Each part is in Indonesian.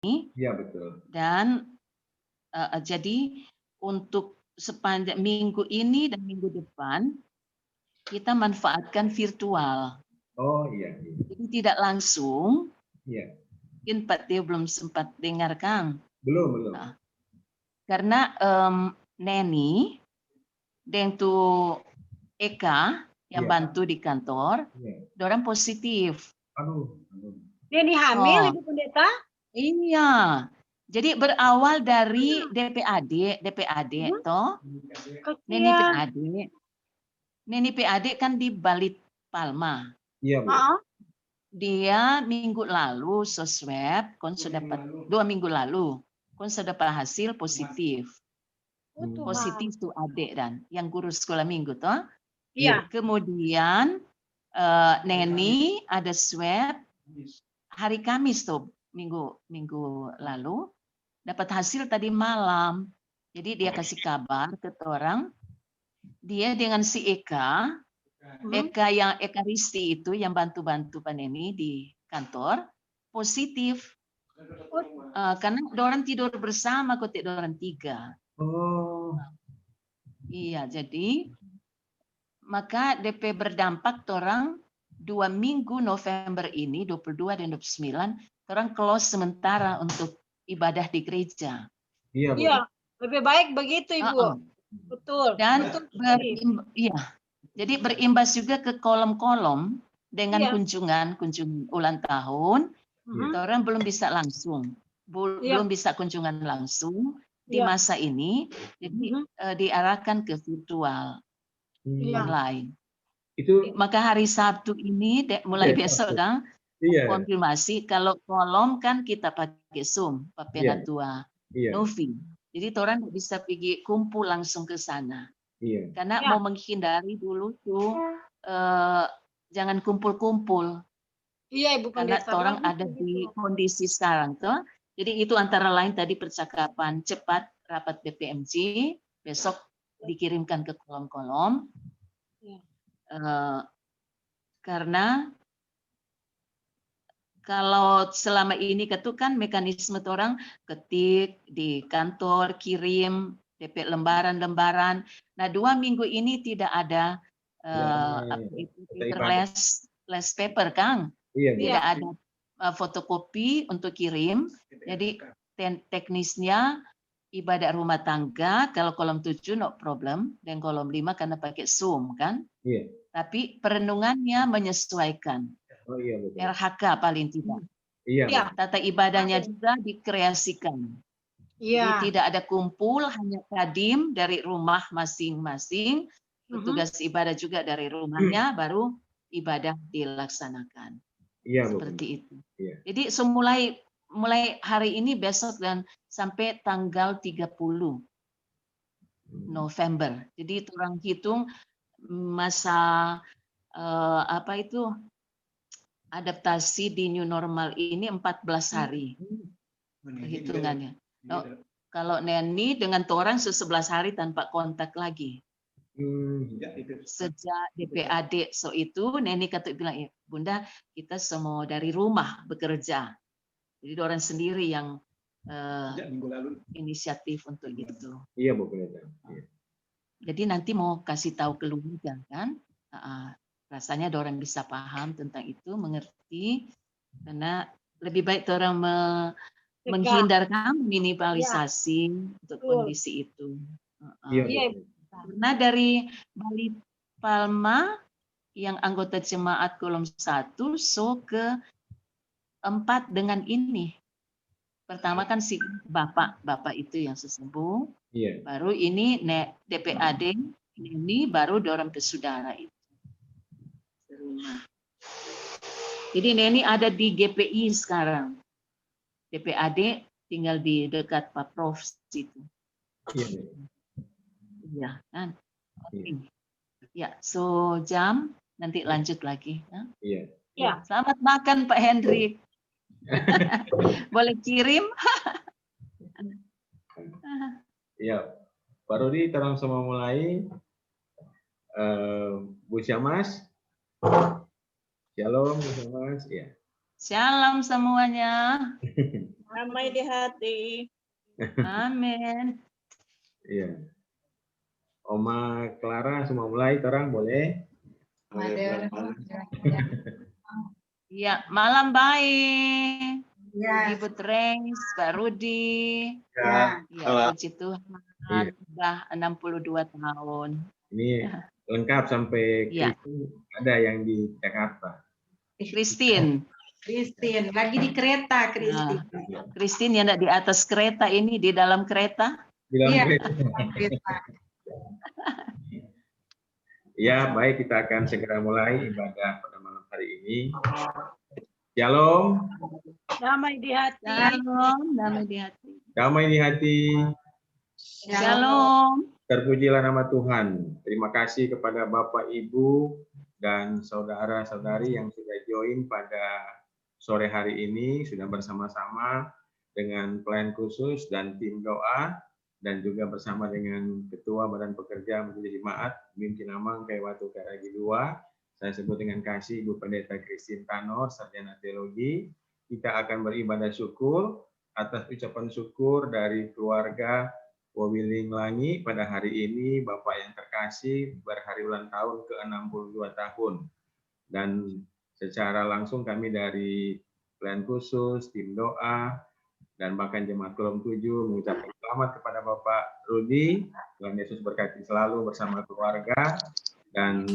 Iya, betul. Dan jadi untuk sepanjang minggu ini dan minggu depan kita manfaatkan virtual. Oh, iya. Jadi tidak langsung. Iya. Mungkin Pak Teo belum sempat dengar, Kang. Belum. Nah, karena Neni dan tu Eka yang Iya. bantu di kantor, dorang positif. Aduh. Neni hamil, Ibu Pendeta? Iya. Jadi berawal dari DPAD toh. Neni PAD. Neni PAD kan di Balit Palma. Iya, Bu. Dia minggu lalu swab, kon sudah dapat 2 minggu lalu, kon sudah dapat hasil positif. Positif tuh adik dan yang guru sekolah minggu toh. Iya. Kemudian Neni ada swab hari Kamis tuh minggu lalu dapat hasil tadi malam. Jadi dia kasih kabar ke orang. Dia dengan si Eka Eka Risti itu yang bantu-bantu Pak Neni di kantor positif. Karena orang tidur bersama kok orang 3. Oh. Iya, jadi maka DP berdampak orang 2 minggu November ini 22 dan 29 orang close sementara untuk ibadah di gereja. Iya, Bu. Iya, lebih baik begitu, Ibu. Betul. Dan jadi berimbas juga ke kolom-kolom dengan kunjungan ulang tahun. Orang belum bisa langsung, belum bisa kunjungan langsung di masa ini, jadi diarahkan ke virtual online. Maka hari Sabtu ini mulai besok kan konfirmasi kalau kolom kan kita pakai Zoom, Pak Penatua Novi. Jadi orang bisa pergi kumpul langsung ke sana. Karena mau menghindari dulu tuh jangan kumpul-kumpul. Iya, Ibu Karena Pendeta. orang ada di kondisi sekarang tuh. Jadi itu antara lain tadi percakapan cepat rapat BPMG, besok dikirimkan ke kolom-kolom. Karena kalau selama ini kan mekanisme orang ketik di kantor, kirim, DP lembaran-lembaran. Nah 2 minggu ini tidak ada paperless paper, Kang. Tidak ada fotokopi untuk kirim. Jadi teknisnya ibadah rumah tangga kalau kolom 7 no problem dan kolom 5 karena pakai Zoom kan. Tapi perenungannya menyesuaikan. RHK paling tidak. Tata ibadahnya juga dikreasikan. Jadi tidak ada kumpul, hanya kadim dari rumah masing-masing, petugas ibadah juga dari rumahnya, baru ibadah dilaksanakan. Seperti itu. Jadi mulai hari ini, besok dan sampai tanggal 30 November. Jadi orang hitung masa adaptasi di new normal ini 14 hari perhitungannya. Kalau Neni dengan orang 11 hari tanpa kontak lagi. Sejak DPAD itu Neni kata bilang, Bunda kita semua dari rumah bekerja. Jadi orang sendiri yang inisiatif untuk itu. Iya, Bu. Jadi nanti mau kasih tahu keluarga kan. Rasanya orang bisa paham tentang itu, mengerti, karena lebih baik orang menghindarkan minimalisasi untuk kondisi itu. Karena dari Bali Palma yang anggota jemaat kolom 1 ke 4 dengan ini. Pertama kan si bapak itu yang sesembuh, baru ini DPAD ini baru dorong ke saudara itu. Jadi Neni ada di GPI sekarang. DPAD tinggal di dekat Pak Prof situ. Iya kan. Ya, so jam nanti lanjut lagi. Ya. Selamat makan Pak Hendrik. Boleh kirim? Iya. Baru di terang semua mulai. Bu Syamas. Shalom Bu Syamas. Ya. Shalom semuanya. Damai di hati. Amin. Iya. Oma Clara semua mulai, orang boleh? Ya, malam baik. Ya. Ibu Trengs, Pak Rudi. Ya. Ya, puji Tuhan. Iya. Sudah 62 tahun. Ini lengkap sampai Ya. Kristen ada yang di Jakarta. Christine. Christine, lagi di kereta, Christine. Christine yang di atas kereta ini, di dalam kereta. Di dalam Iya. kereta. Ya, baik, kita akan segera mulai ibadah pada malam hari ini. Shalom. Damai di hati. Shalom, damai di hati. Damai di hati. Shalom. Terpujilah nama Tuhan. Terima kasih kepada Bapak, Ibu, dan saudara-saudari yang sudah join pada sore hari ini, sudah bersama-sama dengan pelayan khusus dan tim doa, dan juga bersama dengan Ketua Badan Pekerja Majelis Jemaat, Mimpin Amang Kaiwatu Karagi II. Saya sebut dengan kasih Ibu Pendeta Christine Tanor, Sarjana Teologi. Kita akan beribadah syukur atas ucapan syukur dari keluarga Wawiling Langi pada hari ini. Bapak yang terkasih berhari ulang tahun ke-62 tahun. Dan secara langsung kami dari pelayan khusus, tim doa, dan bahkan Jemaat Kolom 7 mengucapkan selamat kepada Bapak Rudi. Tuhan Yesus berkati selalu bersama keluarga. Dan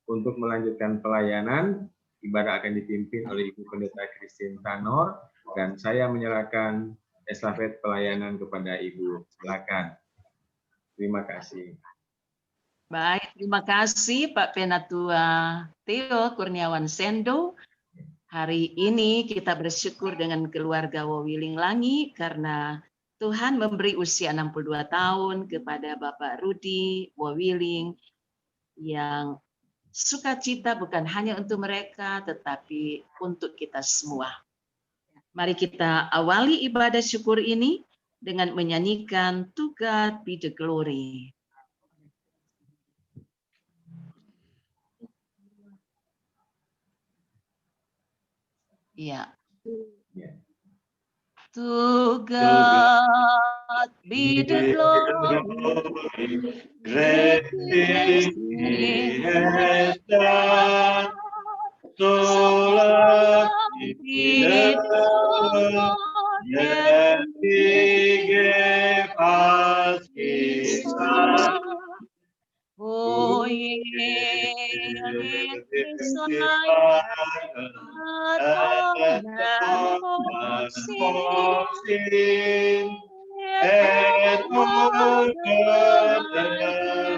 untuk melanjutkan pelayanan, ibadah akan dipimpin oleh Ibu Pendeta Christine Tanor, dan saya menyerahkan estafet pelayanan kepada Ibu. Silakan. Terima kasih. Baik, terima kasih Pak Penatua Theo Kurniawan Sendo. Hari ini kita bersyukur dengan keluarga Wawiling Langi karena Tuhan memberi usia 62 tahun kepada Bapak Rudi Wawiling yang sukacita bukan hanya untuk mereka tetapi untuk kita semua. Mari kita awali ibadah syukur ini dengan menyanyikan To God Be the Glory. Ya. To God be the glory, great things He has done. So lovely the Lord that He gave us His Son. Oh, yeah, His life, atonement for sin, and all the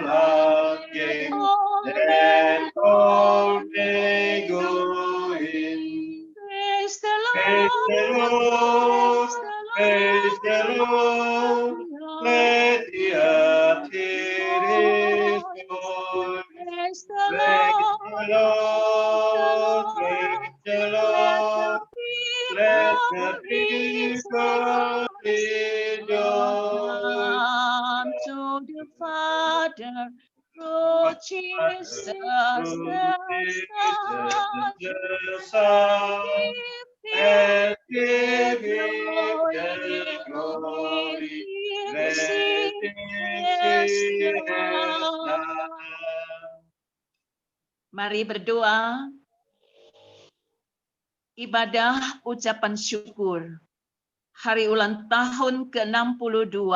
love gain, and all may go in. Praise the Lord, praise the Lord, let the earth hear His voice. Praise the Lord, praise the Lord, let the people rejoice. To the Father, through Jesus the Son, and give Him the glory, let Him Mari berdoa. Ibadah ucapan syukur. Hari ulang tahun ke-62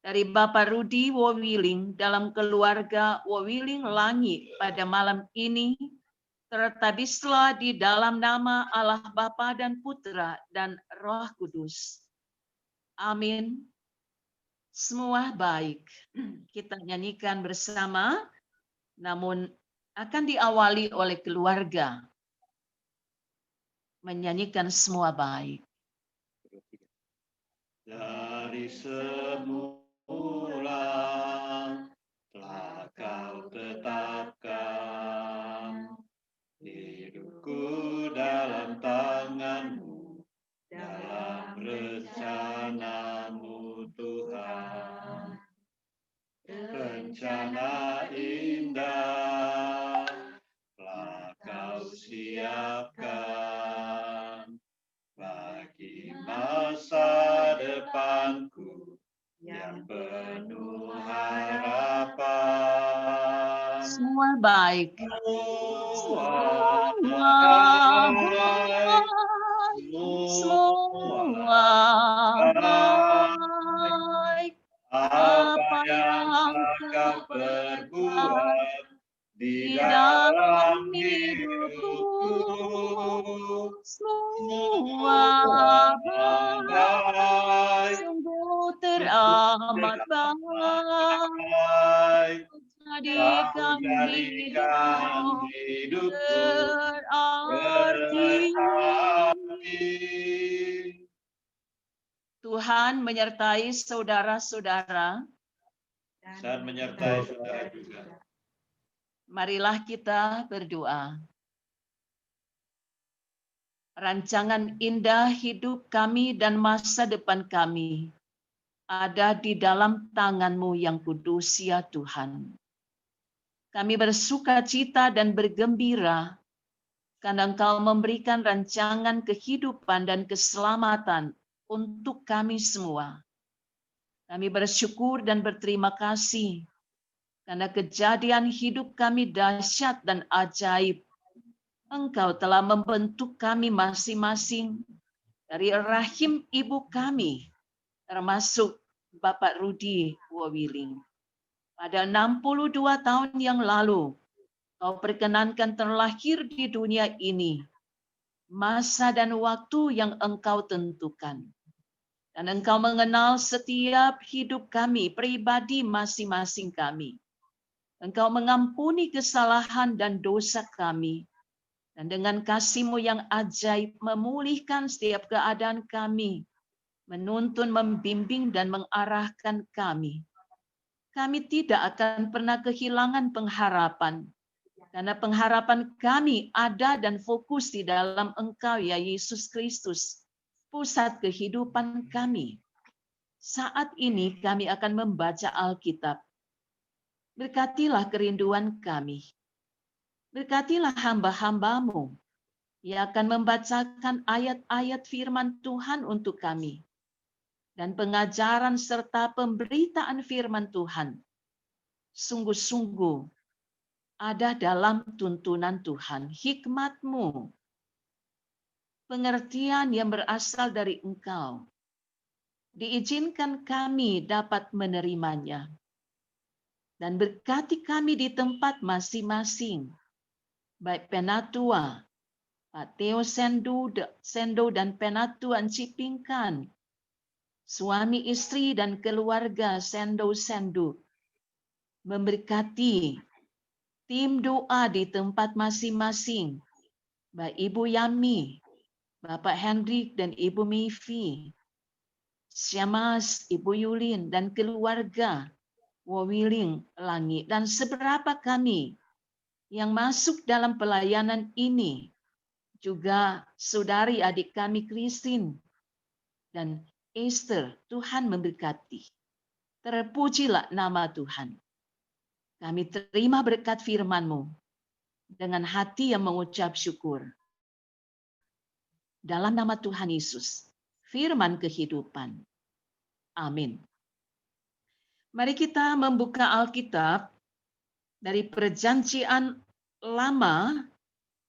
dari Bapak Rudi Wawiling dalam keluarga Wawiling Langi pada malam ini tertabislah di dalam nama Allah Bapa dan Putra dan Roh Kudus. Amin. Semua baik. Kita nyanyikan bersama, namun akan diawali oleh keluarga menyanyikan semua baik. Dari semula telah Kau tetapkan hidupku dalam tangan-Mu, dalam rencana-Mu Tuhan. Rencana indah telah Kau siapkan bagi depanku yang penuh harapan. Semua baik. Semua baik. Semua baik. Apa yang kau perbuat di dalam hidupku, semua baik, sungguh teramat baik. Jadikan hidupku berarti. Tuhan menyertai saudara-saudara. Dan menyertai saudara juga. Marilah kita berdoa. Rancangan indah hidup kami dan masa depan kami ada di dalam tangan-Mu yang kudus, ya Tuhan. Kami bersuka cita dan bergembira karena Engkau memberikan rancangan kehidupan dan keselamatan untuk kami semua. Kami bersyukur dan berterima kasih karena kejadian hidup kami dahsyat dan ajaib. Engkau telah membentuk kami masing-masing dari rahim ibu kami, termasuk Bapak Rudi Wawiling. Pada 62 tahun yang lalu, Kau perkenankan terlahir di dunia ini, masa dan waktu yang Engkau tentukan. Dan Engkau mengenal setiap hidup kami, pribadi masing-masing kami. Engkau mengampuni kesalahan dan dosa kami. Dan dengan kasih-Mu yang ajaib memulihkan setiap keadaan kami. Menuntun, membimbing, dan mengarahkan kami. Kami tidak akan pernah kehilangan pengharapan. Karena pengharapan kami ada dan fokus di dalam Engkau, ya Yesus Kristus. Pusat kehidupan kami. Saat ini kami akan membaca Alkitab. Berkatilah kerinduan kami. Berkatilah hamba-hamba-Mu yang akan membacakan ayat-ayat firman Tuhan untuk kami. Dan pengajaran serta pemberitaan firman Tuhan sungguh-sungguh ada dalam tuntunan Tuhan, hikmat-Mu. Pengertian yang berasal dari Engkau. Diizinkan kami dapat menerimanya. Dan berkati kami di tempat masing-masing. Baik Penatua, Pak Theo Sendo dan Penatua Cipingkan. Suami istri dan keluarga Sendo. Memberkati tim doa di tempat masing-masing. Baik Ibu Yami, Bapak Hendrik dan Ibu Mifi, Syamas, Ibu Yulin dan keluarga Wawiling Langit, dan seberapa kami yang masuk dalam pelayanan ini, juga saudari adik kami Christine dan Esther. Tuhan memberkati. Terpujilah nama Tuhan. Kami terima berkat firman-Mu dengan hati yang mengucap syukur. Dalam nama Tuhan Yesus, firman kehidupan. Amin. Mari kita membuka Alkitab dari Perjanjian Lama,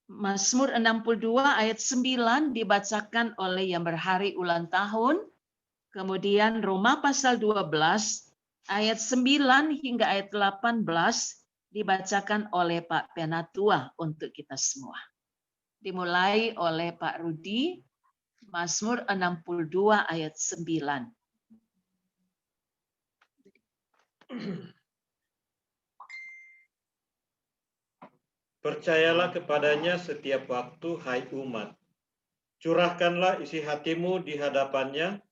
Mazmur 62 ayat 9 dibacakan oleh yang berhari ulang tahun. Kemudian Roma pasal 12 ayat 9 hingga ayat 18 dibacakan oleh Pak Penatua untuk kita semua. Dimulai oleh Pak Rudi, Mazmur 62 ayat 9. Percayalah kepadanya setiap waktu, hai umat. Curahkanlah isi hatimu di hadapannya.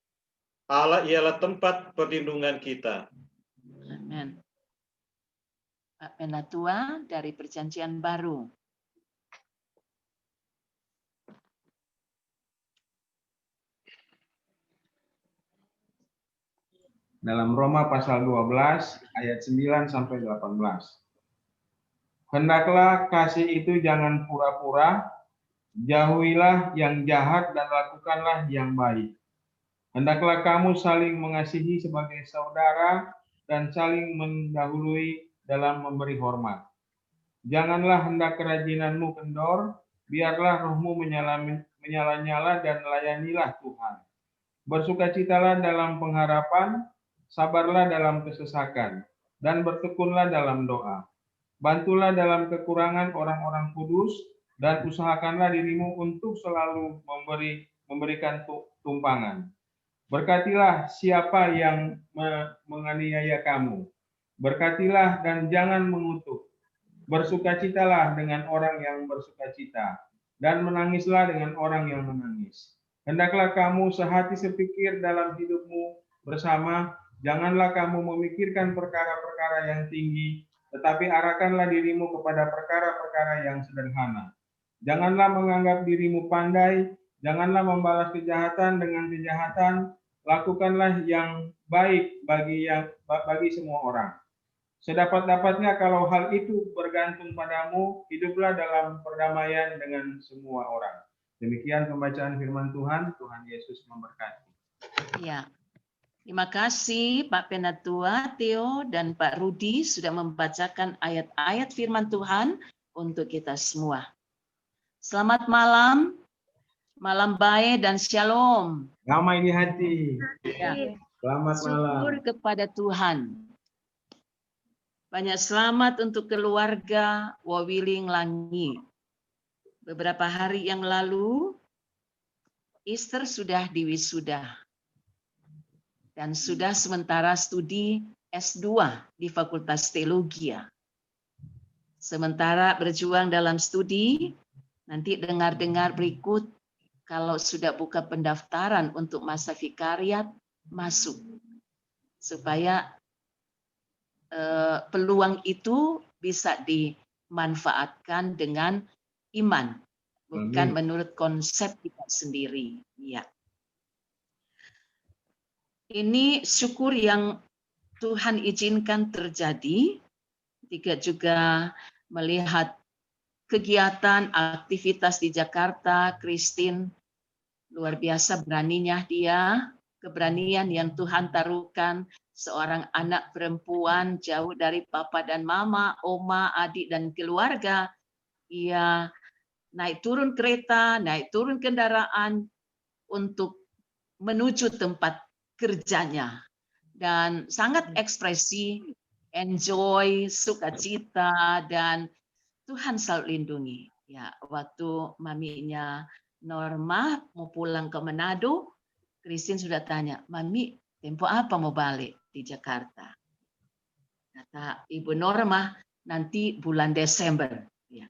Allah ialah tempat perlindungan kita. Amin. Pak Penatua dari Perjanjian Baru. Dalam Roma pasal 12 ayat 9 sampai 18. Hendaklah kasih itu jangan pura-pura, jauhilah yang jahat dan lakukanlah yang baik. Hendaklah kamu saling mengasihi sebagai saudara dan saling mendahului dalam memberi hormat. Janganlah hendak kerajinanmu kendor, biarlah rohmu menyala-nyala dan layanilah Tuhan. Bersukacitalah dalam pengharapan, sabarlah dalam kesesakan, dan bertekunlah dalam doa. Bantulah dalam kekurangan orang-orang kudus, dan usahakanlah dirimu untuk selalu memberikan tumpangan. Berkatilah siapa yang menganiaya kamu. Berkatilah dan jangan mengutuk. Bersukacitalah dengan orang yang bersukacita, dan menangislah dengan orang yang menangis. Hendaklah kamu sehati sepikir dalam hidupmu bersama. Janganlah kamu memikirkan perkara-perkara yang tinggi, tetapi arahkanlah dirimu kepada perkara-perkara yang sederhana. Janganlah menganggap dirimu pandai, janganlah membalas kejahatan dengan kejahatan, lakukanlah yang baik bagi semua orang. Sedapat-dapatnya kalau hal itu bergantung padamu, hiduplah dalam perdamaian dengan semua orang. Demikian pembacaan firman Tuhan. Tuhan Yesus memberkati. Ya, terima kasih Pak Penatua Theo dan Pak Rudi sudah membacakan ayat-ayat firman Tuhan untuk kita semua. Selamat malam, malam baik dan shalom. Damai di hati. Ya. Selamat malam. Syukur kepada Tuhan. Banyak selamat untuk keluarga Wawiling Langi. Beberapa hari yang lalu, Easter sudah diwisuda. Dan sudah sementara studi S2 di Fakultas Teologi. Sementara berjuang dalam studi, nanti dengar-dengar berikut, kalau sudah buka pendaftaran untuk masa vikariat, masuk. Supaya peluang itu bisa dimanfaatkan dengan iman, bukan menurut konsep kita sendiri. Ya. Ini syukur yang Tuhan izinkan terjadi. Juga melihat kegiatan, aktivitas di Jakarta, Christine luar biasa beraninya dia, keberanian yang Tuhan taruhkan, seorang anak perempuan jauh dari papa dan mama, oma, adik dan keluarga. Ia naik turun kereta, naik turun kendaraan untuk menuju tempat kerjanya. Dan sangat ekspresi, enjoy, sukacita, dan Tuhan selalu lindungi. Ya, waktu maminya Norma mau pulang ke Manado, Christine sudah tanya, Mami, tempo apa mau balik di Jakarta? Kata Ibu Norma, nanti bulan Desember. Ya.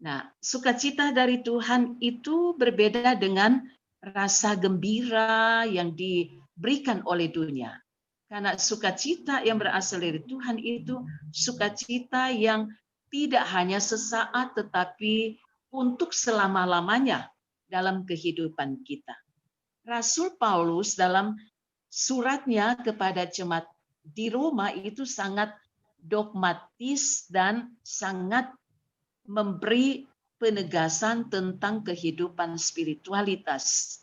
Nah, sukacita dari Tuhan itu berbeda dengan rasa gembira yang diberikan oleh dunia. Karena sukacita yang berasal dari Tuhan itu sukacita yang tidak hanya sesaat tetapi untuk selama-lamanya dalam kehidupan kita. Rasul Paulus dalam suratnya kepada jemaat di Roma itu sangat dogmatis dan sangat memberi penegasan tentang kehidupan spiritualitas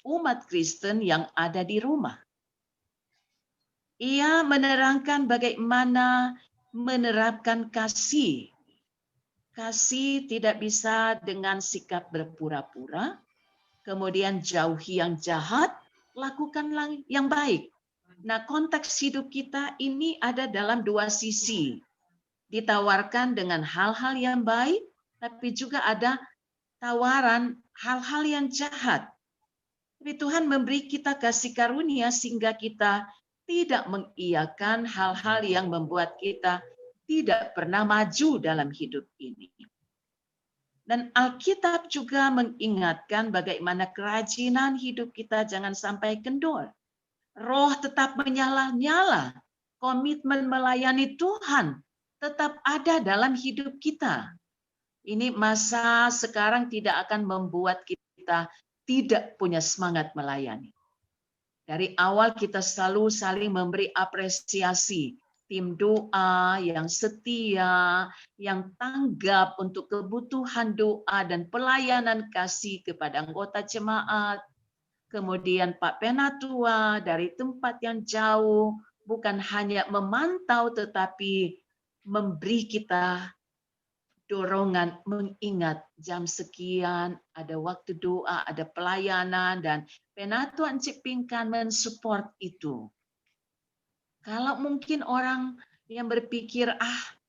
umat Kristen yang ada di Roma. Ia menerangkan bagaimana menerapkan kasih. Kasih tidak bisa dengan sikap berpura-pura, kemudian jauhi yang jahat, lakukanlah yang baik. Nah, konteks hidup kita ini ada dalam dua sisi. Ditawarkan dengan hal-hal yang baik, tapi juga ada tawaran hal-hal yang jahat. Tapi Tuhan memberi kita kasih karunia sehingga kita tidak mengiyakan hal-hal yang membuat kita tidak pernah maju dalam hidup ini. Dan Alkitab juga mengingatkan bagaimana kerajinan hidup kita jangan sampai kendor. Roh tetap menyala-nyala, komitmen melayani Tuhan tetap ada dalam hidup kita. Ini masa sekarang tidak akan membuat kita tidak punya semangat melayani. Dari awal kita selalu saling memberi apresiasi, tim doa yang setia, yang tanggap untuk kebutuhan doa dan pelayanan kasih kepada anggota jemaat. kemudian Pak Penatua dari tempat yang jauh, bukan hanya memantau tetapi memberi kita dorongan mengingat jam sekian, ada waktu doa, ada pelayanan, dan Penatua Cipingkan mensupport itu. Kalau mungkin orang yang berpikir,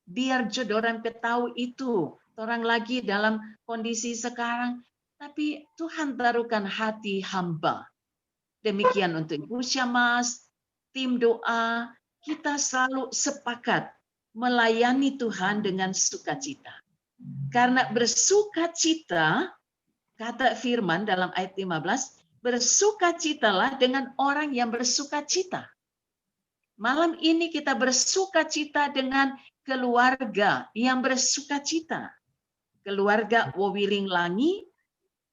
biar jodoh orang tahu itu, orang lagi dalam kondisi sekarang, tapi Tuhan taruhkan hati hamba. Demikian untuk Ibu Syamas, tim doa, kita selalu sepakat melayani Tuhan dengan sukacita. Karena bersukacita, kata firman dalam ayat 15, bersukacitalah dengan orang yang bersukacita. Malam ini kita bersukacita dengan keluarga yang bersukacita. Keluarga Wawiling Langi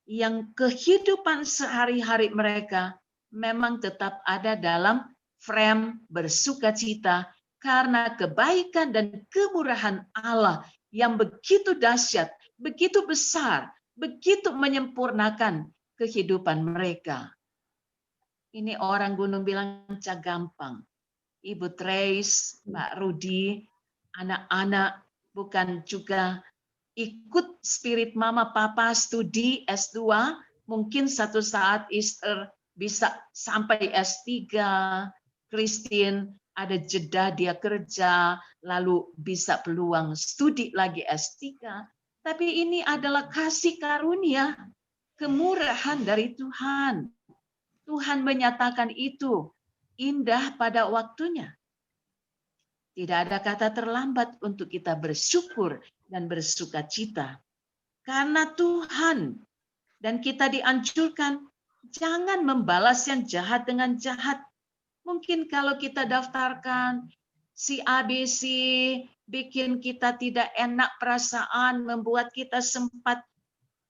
yang kehidupan sehari-hari mereka memang tetap ada dalam frame bersukacita karena kebaikan dan kemurahan Allah yang begitu dahsyat, begitu besar, begitu menyempurnakan kehidupan mereka. Ini orang gunung bilang gampang. Ibu Trace, Pak Rudi, anak-anak bukan juga ikut spirit mama papa studi S2, mungkin satu saat Easter bisa sampai S3, Christine ada jeda dia kerja, lalu bisa peluang studi lagi S3. Tapi ini adalah kasih karunia, kemurahan dari Tuhan. Tuhan menyatakan itu indah pada waktunya. Tidak ada kata terlambat untuk kita bersyukur dan bersukacita. Karena Tuhan, dan kita dianjurkan jangan membalas yang jahat dengan jahat. Mungkin kalau kita daftarkan si ABC, bikin kita tidak enak perasaan, membuat kita sempat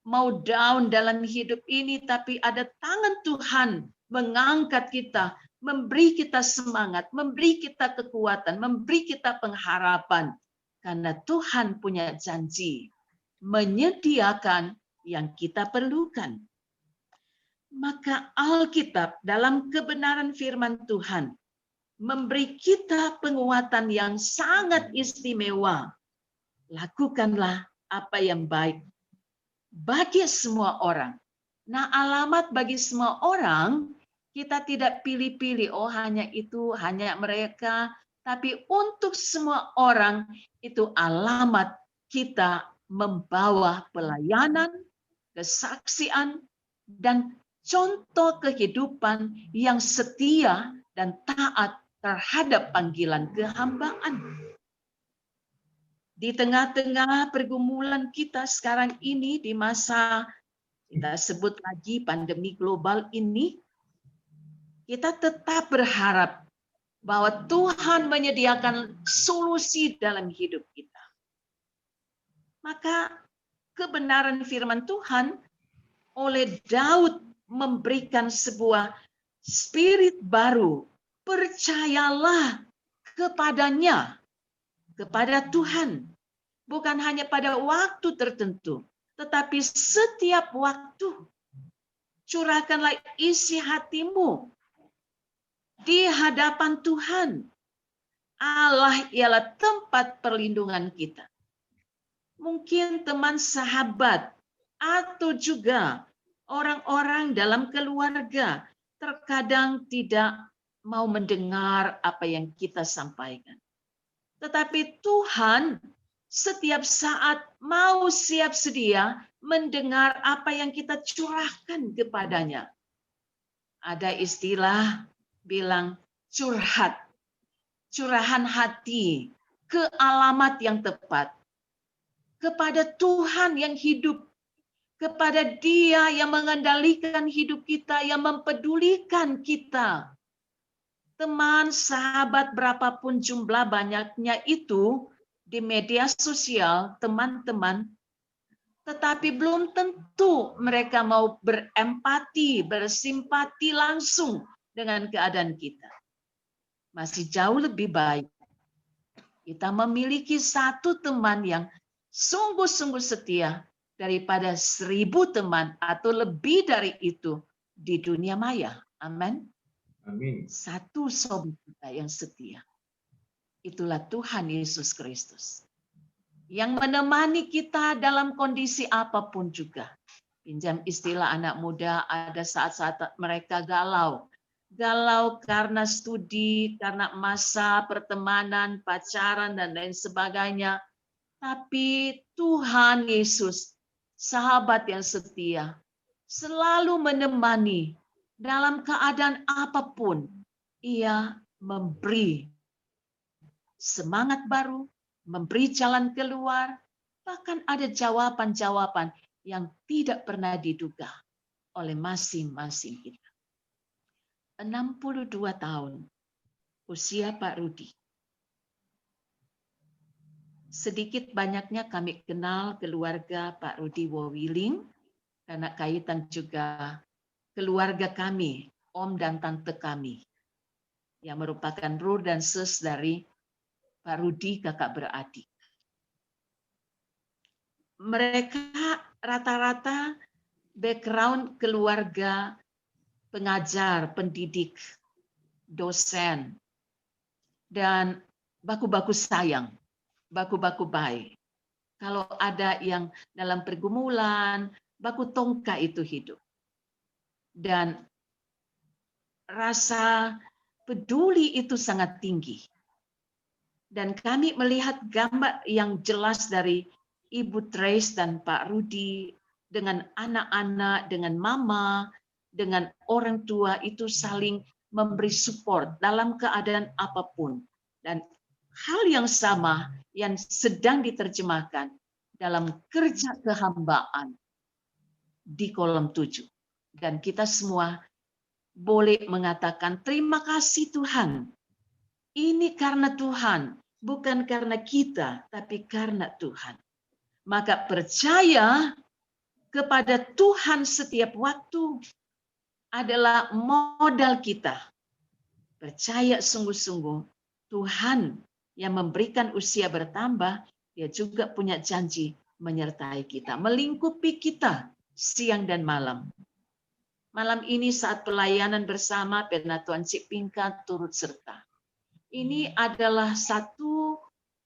mau down dalam hidup ini, tapi ada tangan Tuhan mengangkat kita, memberi kita semangat, memberi kita kekuatan, memberi kita pengharapan. Karena Tuhan punya janji menyediakan yang kita perlukan. Maka Alkitab dalam kebenaran firman Tuhan memberi kita penguatan yang sangat istimewa. Lakukanlah apa yang baik bagi semua orang. Nah, alamat bagi semua orang, kita tidak pilih-pilih, hanya itu, hanya mereka. Tapi untuk semua orang, itu alamat kita membawa pelayanan, kesaksian, dan contoh kehidupan yang setia dan taat terhadap panggilan kehambaan. Di tengah-tengah pergumulan kita sekarang ini, di masa kita sebut lagi pandemi global ini, kita tetap berharap bahwa Tuhan menyediakan solusi dalam hidup kita. Maka kebenaran firman Tuhan oleh Daud memberikan sebuah spirit baru. Percayalah kepadanya, kepada Tuhan. Bukan hanya pada waktu tertentu, tetapi setiap waktu. Curahkanlah isi hatimu di hadapan Tuhan. Allah ialah tempat perlindungan kita. Mungkin teman sahabat atau juga orang-orang dalam keluarga terkadang tidak mau mendengar apa yang kita sampaikan. Tetapi Tuhan setiap saat mau siap sedia mendengar apa yang kita curahkan kepadanya. Ada istilah bilang curhat, curahan hati ke alamat yang tepat. Kepada Tuhan yang hidup, kepada Dia yang mengendalikan hidup kita, yang mempedulikan kita. Teman, sahabat, berapapun jumlah banyaknya itu di media sosial, teman-teman, tetapi belum tentu mereka mau berempati, bersimpati langsung dengan keadaan kita. Masih jauh lebih baik kita memiliki satu teman yang sungguh-sungguh setia daripada 1000 teman atau lebih dari itu di dunia maya. Amin. Amin. Satu sobat kita yang setia. Itulah Tuhan Yesus Kristus. Yang menemani kita dalam kondisi apapun juga. Pinjam istilah anak muda, ada saat-saat mereka galau. Galau karena studi, karena masa pertemanan, pacaran, dan lain sebagainya. Tapi Tuhan Yesus, sahabat yang setia, selalu menemani dalam keadaan apapun. Ia memberi semangat baru, memberi jalan keluar, bahkan ada jawaban-jawaban yang tidak pernah diduga oleh masing-masing kita. 62 tahun usia Pak Rudi. Sedikit banyaknya kami kenal keluarga Pak Rudi Wawiling, karena kaitan juga keluarga kami, om dan tante kami, yang merupakan bror dan sis dari Pak Rudi, kakak beradik. Mereka rata-rata background keluarga pengajar, pendidik, dosen, dan baku-baku sayang, baku-baku baik. Kalau ada yang dalam pergumulan, baku tongka itu hidup. Dan rasa peduli itu sangat tinggi. Dan kami melihat gambar yang jelas dari Ibu Trace dan Pak Rudi dengan anak-anak, dengan mama, dengan orang tua itu saling memberi support dalam keadaan apapun. Dan hal yang sama yang sedang diterjemahkan dalam kerja kehambaan di kolom 7. Dan kita semua boleh mengatakan terima kasih Tuhan. Ini karena Tuhan, bukan karena kita, tapi karena Tuhan. Maka percaya kepada Tuhan setiap waktu adalah modal kita. Percaya sungguh-sungguh Tuhan yang memberikan usia bertambah, dia juga punya janji menyertai kita, melingkupi kita siang dan malam. Malam ini saat pelayanan bersama Penatuan Cipingka turut serta. Ini adalah satu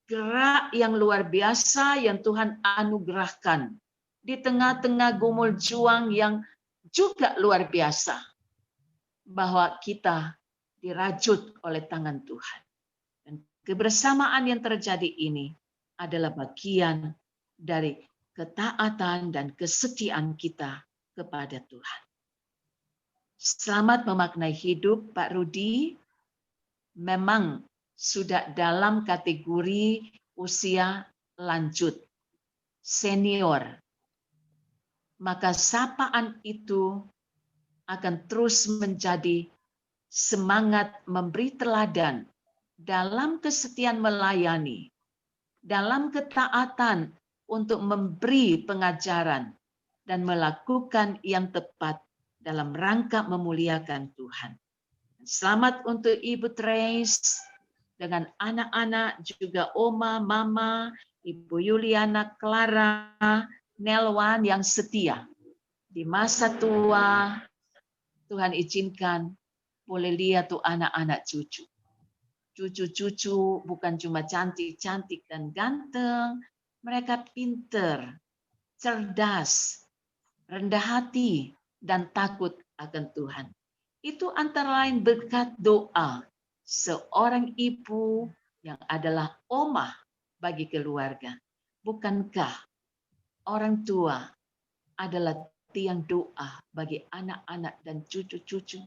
gerak yang luar biasa yang Tuhan anugerahkan di tengah-tengah gumul juang yang juga luar biasa, bahwa kita dirajut oleh tangan Tuhan. Dan kebersamaan yang terjadi ini adalah bagian dari ketaatan dan kesetiaan kita kepada Tuhan. Selamat memaknai hidup, Pak Rudi. Memang sudah dalam kategori usia lanjut, senior. Maka sapaan itu akan terus menjadi semangat memberi teladan dalam kesetiaan melayani, dalam ketaatan untuk memberi pengajaran dan melakukan yang tepat dalam rangka memuliakan Tuhan. Selamat untuk Ibu Trace dengan anak-anak, juga Oma, Mama, Ibu Yuliana, Clara, Nelwan yang setia. Di masa tua, Tuhan izinkan boleh lihat tuh anak-anak cucu. Cucu-cucu bukan cuma cantik-cantik dan ganteng, mereka pinter, cerdas, rendah hati, dan takut akan Tuhan. Itu antara lain berkat doa seorang ibu yang adalah omah bagi keluarga. Bukankah orang tua adalah tiang doa bagi anak-anak dan cucu-cucu?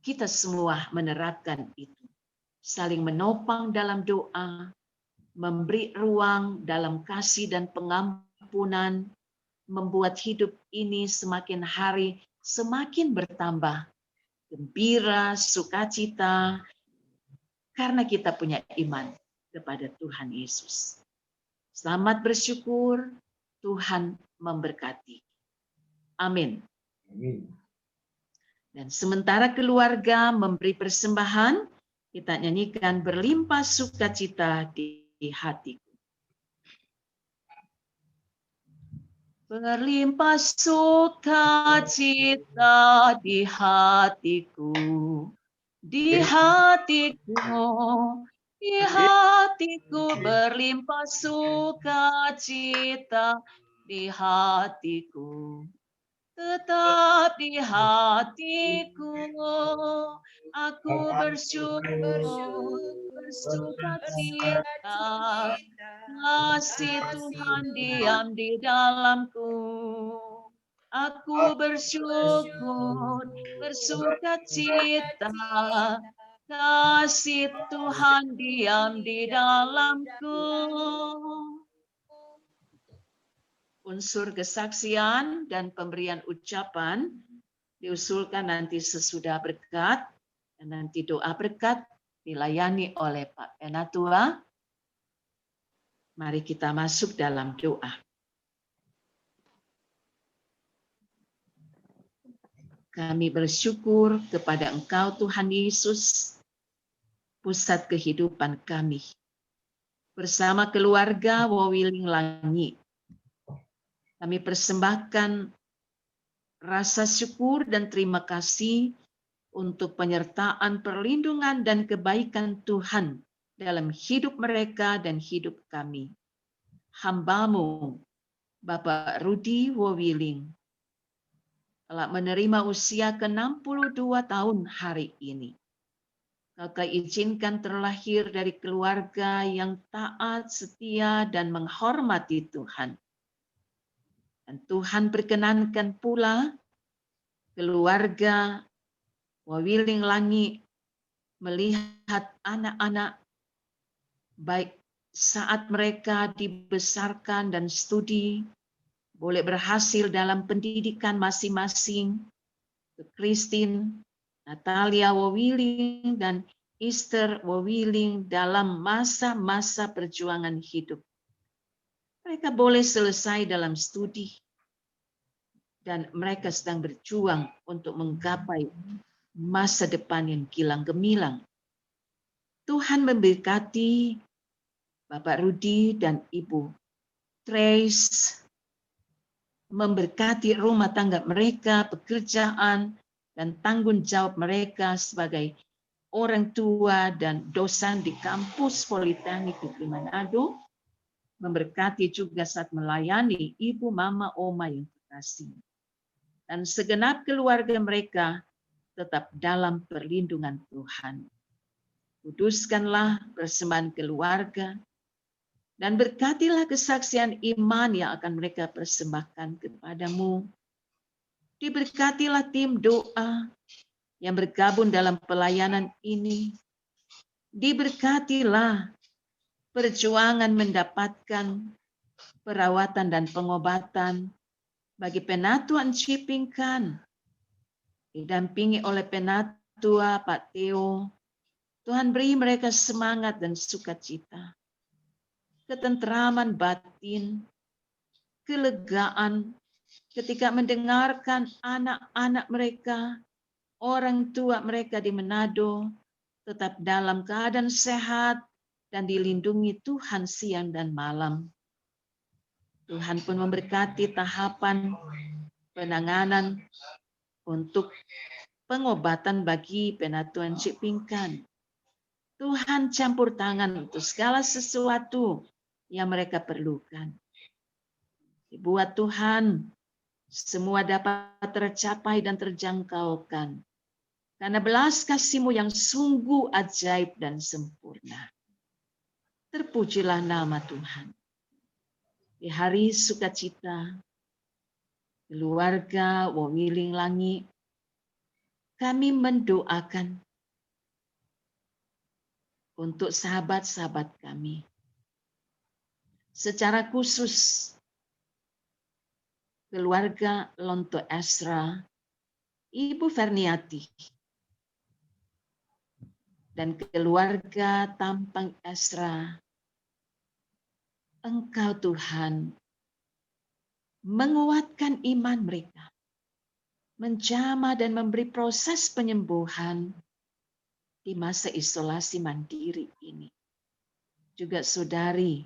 Kita semua menerapkan itu. Saling menopang dalam doa, memberi ruang dalam kasih dan pengampunan, membuat hidup ini semakin hari semakin bertambah gembira, sukacita, karena kita punya iman kepada Tuhan Yesus. Selamat bersyukur, Tuhan memberkati. Amin. Amin. Dan sementara keluarga memberi persembahan, kita nyanyikan berlimpah sukacita di hatiku. Berlimpah sukacita di hatiku, di hatiku, di hatiku berlimpah sukacita di hatiku. Tetap di hatiku, aku bersyukur, bersukacita, kasih Tuhan diam di dalamku. Aku bersyukur, bersukacita, kasih Tuhan diam di dalamku. Unsur kesaksian dan pemberian ucapan diusulkan nanti sesudah berkat, dan nanti doa berkat dilayani oleh Pak Penatua. Mari kita masuk dalam doa. Kami bersyukur kepada Engkau Tuhan Yesus, pusat kehidupan kami. Bersama keluarga Wawiling Langi, kami persembahkan rasa syukur dan terima kasih untuk penyertaan, perlindungan, dan kebaikan Tuhan dalam hidup mereka dan hidup kami. Hamba-Mu, Bapak Rudi Wawiling, telah menerima usia ke-62 tahun hari ini. Kakak izinkan terlahir dari keluarga yang taat, setia, dan menghormati Tuhan. Dan Tuhan perkenankan pula keluarga Wawiling Langi melihat anak-anak baik saat mereka dibesarkan dan studi, boleh berhasil dalam pendidikan masing-masing. Christine, Natalia Wawiling, dan Esther Wawiling dalam masa-masa perjuangan hidup. Mereka boleh selesai dalam studi, dan mereka sedang berjuang untuk menggapai masa depan yang gilang gemilang. Tuhan memberkati Bapak Rudi dan Ibu Trace, memberkati rumah tangga mereka, pekerjaan, dan tanggung jawab mereka sebagai orang tua dan dosen di kampus Politeknik Negeri Manado, memberkati juga saat melayani ibu, mama, oma yang terkasih. Dan segenap keluarga mereka tetap dalam perlindungan Tuhan. Kuduskanlah persembahan keluarga, dan berkatilah kesaksian iman yang akan mereka persembahkan kepadamu. Diberkatilah tim doa yang bergabung dalam pelayanan ini. Diberkatilah perjuangan mendapatkan perawatan dan pengobatan bagi Penatua Encipingkan, didampingi oleh Penatua Pak Theo. Tuhan beri mereka semangat dan sukacita, ketentraman batin, kelegaan ketika mendengarkan anak-anak mereka, orang tua mereka di Manado tetap dalam keadaan sehat dan dilindungi Tuhan siang dan malam. Tuhan pun memberkati tahapan penanganan untuk pengobatan bagi Penatua Encipingkan. Tuhan campur tangan untuk segala sesuatu yang mereka perlukan. Dibuat Tuhan semua dapat tercapai dan terjangkaukan karena belas kasih-Mu yang sungguh ajaib dan sempurna. Terpujilah nama Tuhan. Di hari sukacita keluarga Wawiling Langi, kami mendoakan untuk sahabat-sahabat kami. Secara khusus keluarga Lonto Esra, Ibu Ferniati, dan keluarga Tampang Esra. Engkau Tuhan menguatkan iman mereka, menjamah dan memberi proses penyembuhan di masa isolasi mandiri ini. Juga saudari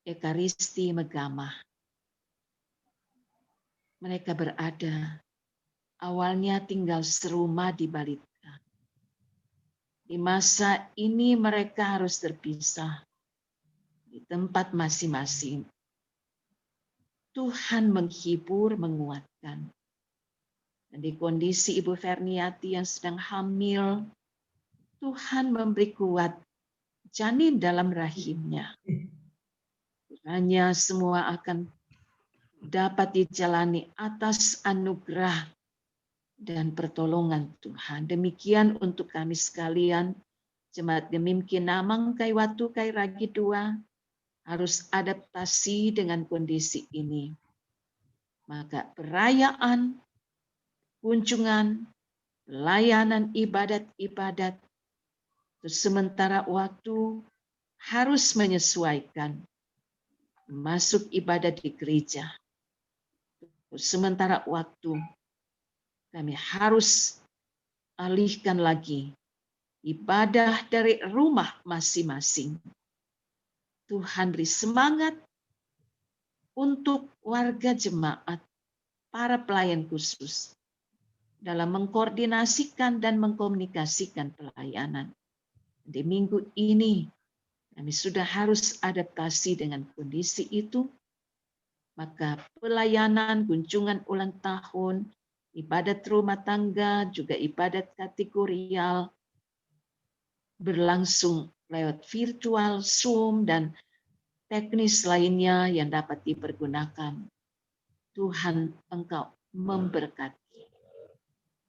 Ekaristi Megamah. mereka berada. Awalnya tinggal serumah di Balita. Di masa ini mereka harus terpisah di tempat masing-masing. Tuhan menghibur, menguatkan. Dan di kondisi Ibu Ferniati yang sedang hamil, Tuhan memberi kuat janin dalam rahimnya. Kiranya semua akan dapat dijalani atas anugerah dan pertolongan Tuhan. Demikian untuk kami sekalian, Jemaat Gemimkin Namang Kai Watu Kai Ragi 2 harus adaptasi dengan kondisi ini. Maka perayaan, kunjungan, pelayanan ibadat-ibadat untuk sementara waktu harus menyesuaikan. Masuk ibadat di gereja. Untuk sementara waktu kami harus alihkan lagi ibadah dari rumah masing-masing. Tuhan beri semangat untuk warga jemaat, para pelayan khusus, dalam mengkoordinasikan dan mengkomunikasikan pelayanan. Di minggu ini, kami sudah harus adaptasi dengan kondisi itu, maka pelayanan, kunjungan ulang tahun, ibadat rumah tangga, juga ibadat kategorial, berlangsung lewat virtual, Zoom, dan teknis lainnya yang dapat dipergunakan. Tuhan, Engkau memberkati.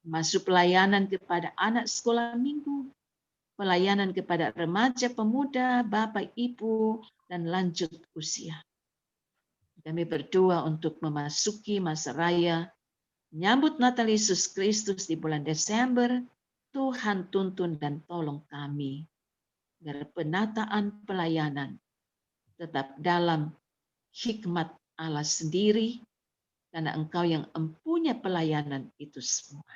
Masuk pelayanan kepada anak sekolah minggu, pelayanan kepada remaja, pemuda, bapak, ibu, dan lanjut usia. Kami berdoa untuk memasuki masa raya, menyambut Natal Yesus Kristus di bulan Desember. Tuhan tuntun dan tolong kami, agar penataan pelayanan tetap dalam hikmat Allah sendiri, karena Engkau yang empunya pelayanan itu semua.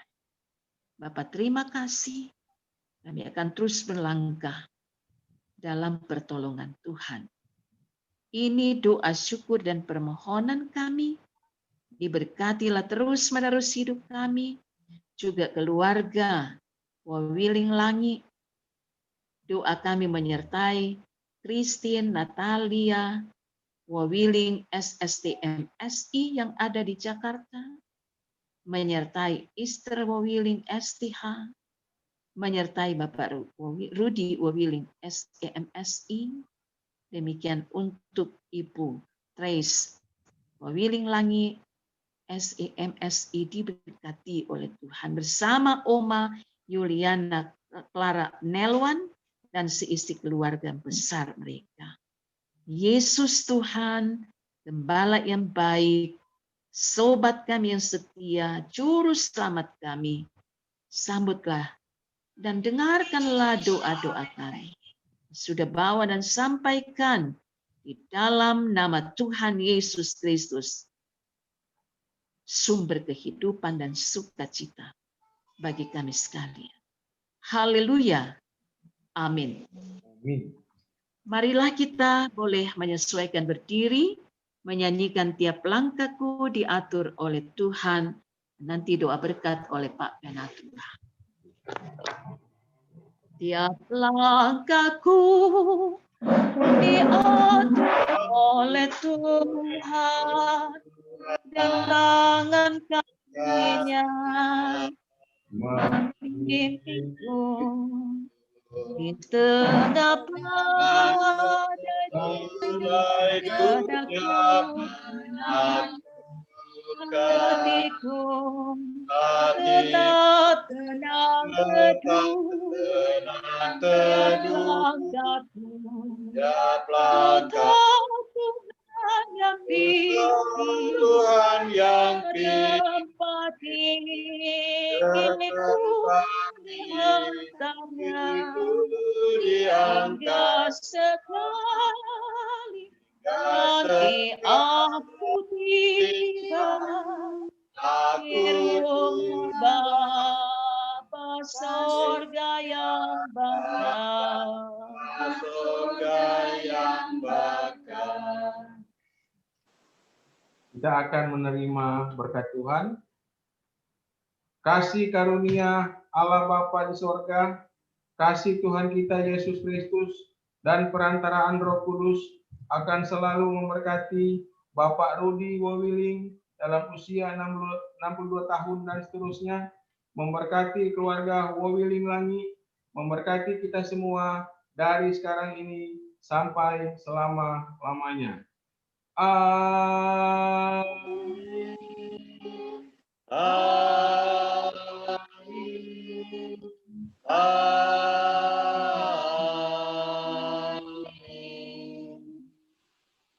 Bapa, terima kasih. Kami akan terus berlangkah dalam pertolongan Tuhan. Ini doa syukur dan permohonan kami. Diberkatilah terus menerus hidup kami, juga keluarga Wawiling Langi. Doa kami menyertai Christine, Natalia, Wawiling SSTM SI yang ada di Jakarta, menyertai Esther Wawiling STH, menyertai Bapak Rudi Wawiling SEMSI. Demikian untuk Ibu Trace Wawiling Langi SEMSI diberkati oleh Tuhan bersama Oma Yuliana Clara Nelwan dan seisi keluarga besar mereka. Yesus Tuhan, Gembala yang baik, sobat kami yang setia, juru selamat kami, sambutlah dan dengarkanlah doa-doa kami. Sudah bawa dan sampaikan di dalam nama Tuhan Yesus Kristus, sumber kehidupan dan sukacita bagi kami sekalian. Haleluya. Amin. Amin. Marilah kita boleh menyesuaikan berdiri, menyanyikan tiap langkahku diatur oleh Tuhan. Nanti doa berkat oleh Pak Penatua. Tiap langkahku diatur oleh Tuhan, dan tangan kakinya membimbingku di tengah badai hatiku tetap tenang teduh, Tuhan yang tempat hingga sekali nanti aku tiba di rumah Bapa sorga yang bakal. Kita akan menerima berkat Tuhan. Kasih karunia Allah Bapa di sorga, kasih Tuhan kita Yesus Kristus, dan perantaraan Roh Kudus akan selalu memberkati Bapak Rudi Wowiling dalam usia 62 tahun dan seterusnya, memberkati keluarga Wowiling Langi, memberkati kita semua dari sekarang ini sampai selama-lamanya. Amin. Amin. Amin.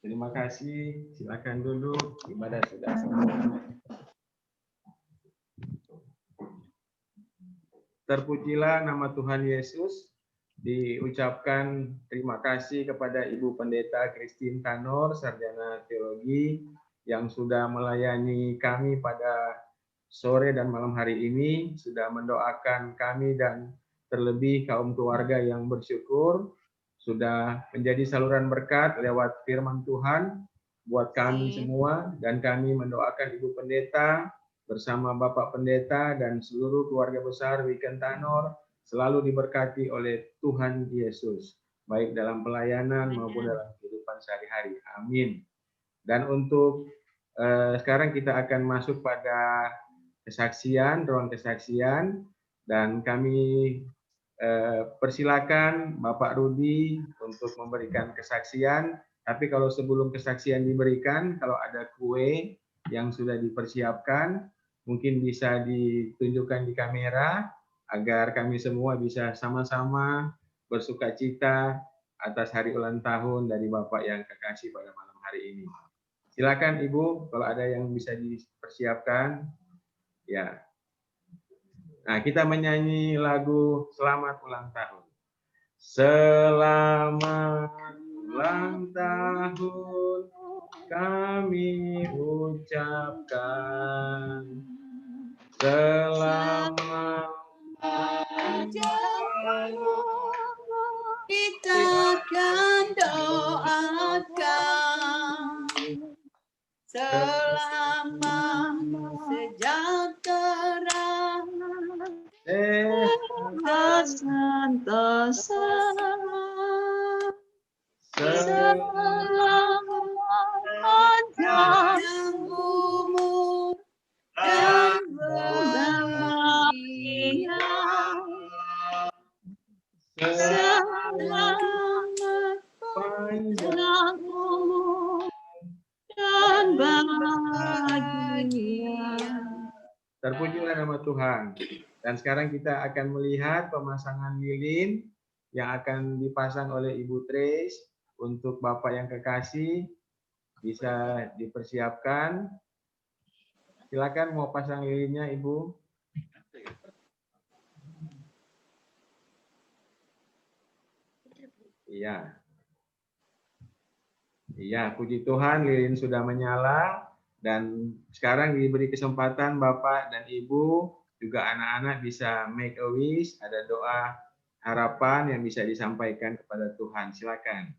Terima kasih. Silakan duduk. Ibadah sudah. Terpujilah nama Tuhan Yesus. Diucapkan terima kasih kepada Ibu Pendeta Christine Tanor, Sarjana Teologi, yang sudah melayani kami pada sore dan malam hari ini, sudah mendoakan kami dan terlebih kaum keluarga yang bersyukur, sudah menjadi saluran berkat lewat firman Tuhan buat kami semua, dan kami mendoakan Ibu Pendeta bersama Bapak Pendeta dan seluruh keluarga besar Weekend Tanor selalu diberkati oleh Tuhan Yesus, baik dalam pelayanan maupun dalam kehidupan sehari-hari. Amin. Dan untuk sekarang kita akan masuk pada kesaksian, ruang kesaksian, dan kami persilakan Bapak Rudi untuk memberikan kesaksian. Tapi kalau sebelum kesaksian diberikan, kalau ada kue yang sudah dipersiapkan, mungkin bisa ditunjukkan di kamera, agar kami semua bisa sama-sama bersukacita atas hari ulang tahun dari Bapak yang kekasih pada malam hari ini. Silakan Ibu, kalau ada yang bisa dipersiapkan. Ya. Nah, kita menyanyi lagu Selamat Ulang Tahun. Selamat ulang tahun kami ucapkan. Selamat Kita akan doakan selamat sejahtera sentosa selamat panjang umur dan bahagia. Selamat panjang umur dan bahagia. Terpujilah nama Tuhan. Dan sekarang kita akan melihat pemasangan lilin yang akan dipasang oleh Ibu Trace untuk Bapak yang kekasih. Bisa dipersiapkan. Silakan mau pasang lilinnya, Ibu. Iya. Iya, puji Tuhan lilin sudah menyala, dan sekarang diberi kesempatan Bapak dan Ibu juga anak-anak bisa make a wish, ada doa harapan yang bisa disampaikan kepada Tuhan. Silakan.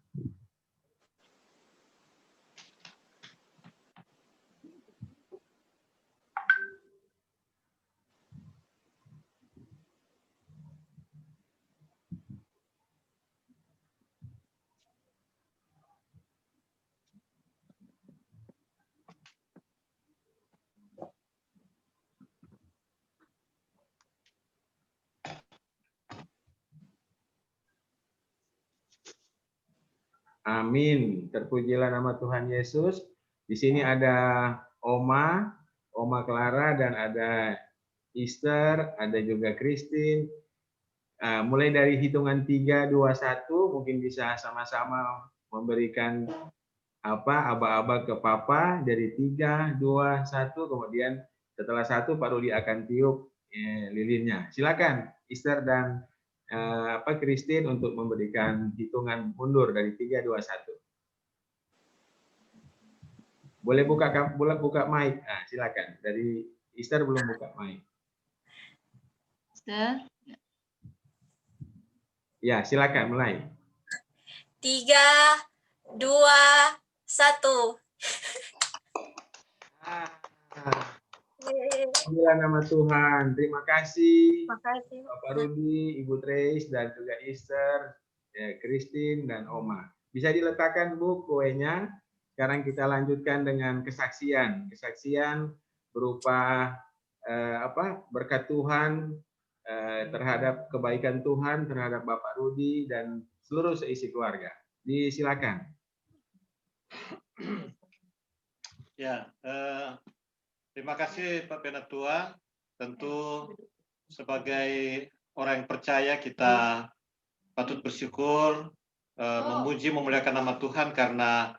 Amin. Terpujilah nama Tuhan Yesus. Di sini ada Oma Clara, dan ada Easter, ada juga Christine. Mulai dari hitungan 3, 2, 1, mungkin bisa sama-sama memberikan aba-aba ke Papa dari 3, 2, 1, kemudian setelah 1 Pak Rudi akan tiup lilinnya. Silakan Easter dan Christine untuk memberikan hitungan mundur dari 3, 2, 1. Boleh buka mic. Nah, silakan. Dari Easter belum buka mic. Easter. Ya, silakan mulai. 3, 2, 1. Pujilah nama Tuhan. Terima kasih Terima kasih. Bapak Rudi, Ibu Trace, dan juga Esther, ya, Christine, dan Oma. Bisa diletakkan Bu kuenya. Sekarang kita lanjutkan dengan kesaksian. Kesaksian berupa berkat Tuhan terhadap kebaikan Tuhan terhadap Bapak Rudi dan seluruh seisi keluarga. Disilakan. Ya, terima kasih Pak Penatua. Tentu sebagai orang yang percaya kita patut bersyukur, memuji, memuliakan nama Tuhan karena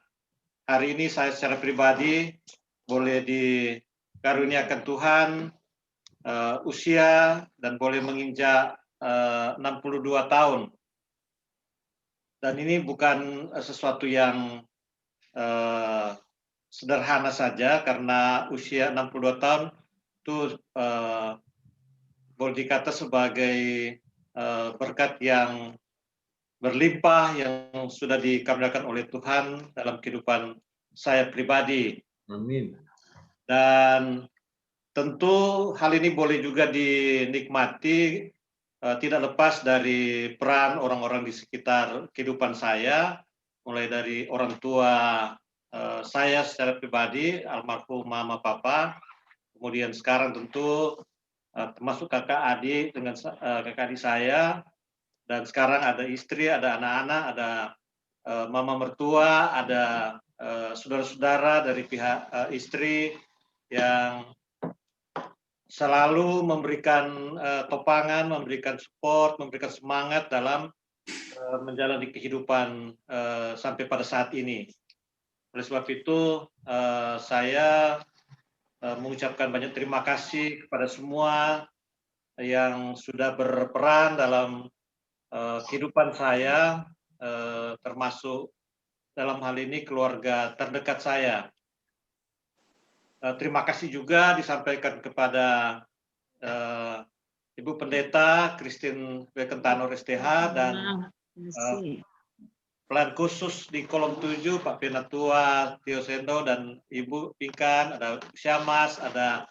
hari ini saya secara pribadi boleh dikaruniakan Tuhan usia dan boleh menginjak 62 tahun. Dan ini bukan sesuatu yang sederhana saja karena usia 62 tahun itu boleh dikata sebagai berkat yang berlimpah yang sudah dikaruniakan oleh Tuhan dalam kehidupan saya pribadi. Amin. Dan tentu hal ini boleh juga dinikmati tidak lepas dari peran orang-orang di sekitar kehidupan saya, mulai dari orang tua saya secara pribadi, almarhum mama papa, kemudian sekarang tentu termasuk kakak adik dengan kakak adik saya, dan sekarang ada istri, ada anak-anak, ada mama mertua, ada saudara-saudara dari pihak istri yang selalu memberikan topangan, memberikan support, memberikan semangat dalam menjalani kehidupan sampai pada saat ini. Oleh sebab itu, saya mengucapkan banyak terima kasih kepada semua yang sudah berperan dalam kehidupan saya, termasuk dalam hal ini keluarga terdekat saya. Terima kasih juga disampaikan kepada Ibu Pendeta Christine Bekentanor STH dan pelayan khusus di kolom 7 Pak Penatua Tio Sendo dan Ibu Pinkan, ada Syamas, ada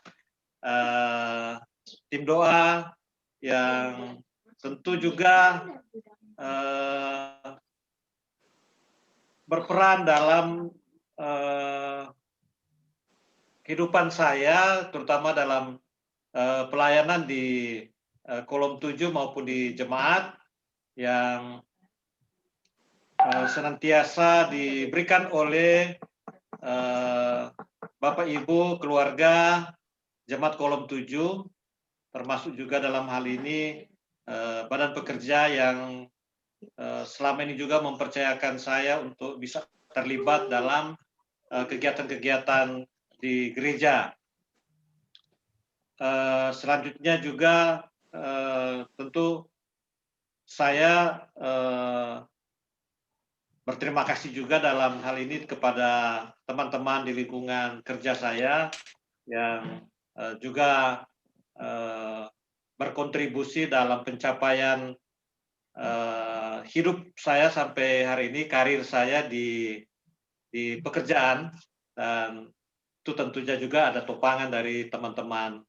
tim doa yang tentu juga berperan dalam kehidupan saya, terutama dalam pelayanan di kolom 7 maupun di jemaat yang senantiasa diberikan oleh Bapak Ibu keluarga jemaat kolom 7, termasuk juga dalam hal ini badan pekerja yang selama ini juga mempercayakan saya untuk bisa terlibat dalam kegiatan-kegiatan di gereja. Selanjutnya juga tentu saya berterima kasih juga dalam hal ini kepada teman-teman di lingkungan kerja saya yang juga berkontribusi dalam pencapaian hidup saya sampai hari ini, karir saya di pekerjaan, dan itu tentunya juga ada topangan dari teman-teman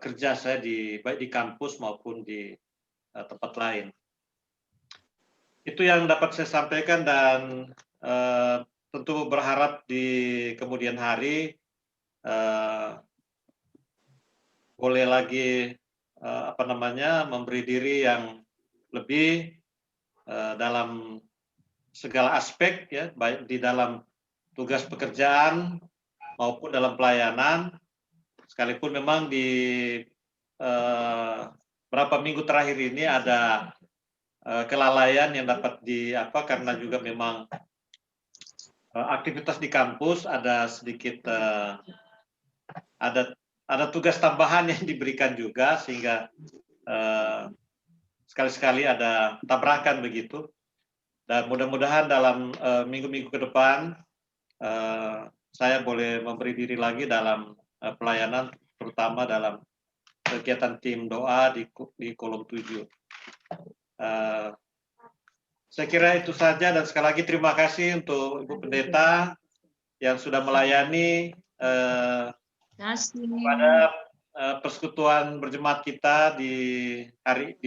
kerja saya baik di kampus maupun di tempat lain. Itu yang dapat saya sampaikan, dan tentu berharap di kemudian hari boleh lagi memberi diri yang lebih dalam segala aspek, ya, baik di dalam tugas pekerjaan maupun dalam pelayanan. Sekalipun memang di beberapa minggu terakhir ini ada kelalaian yang dapat karena juga memang aktivitas di kampus ada sedikit ada tugas tambahan yang diberikan juga, sehingga sekali-sekali ada tabrakan begitu. Dan mudah-mudahan dalam minggu-minggu ke depan saya boleh memberi diri lagi dalam pelayanan, terutama dalam kegiatan tim doa di kolom 7. Saya kira itu saja, dan sekali lagi terima kasih untuk Ibu Pendeta yang sudah melayani pada persekutuan berjemaat kita di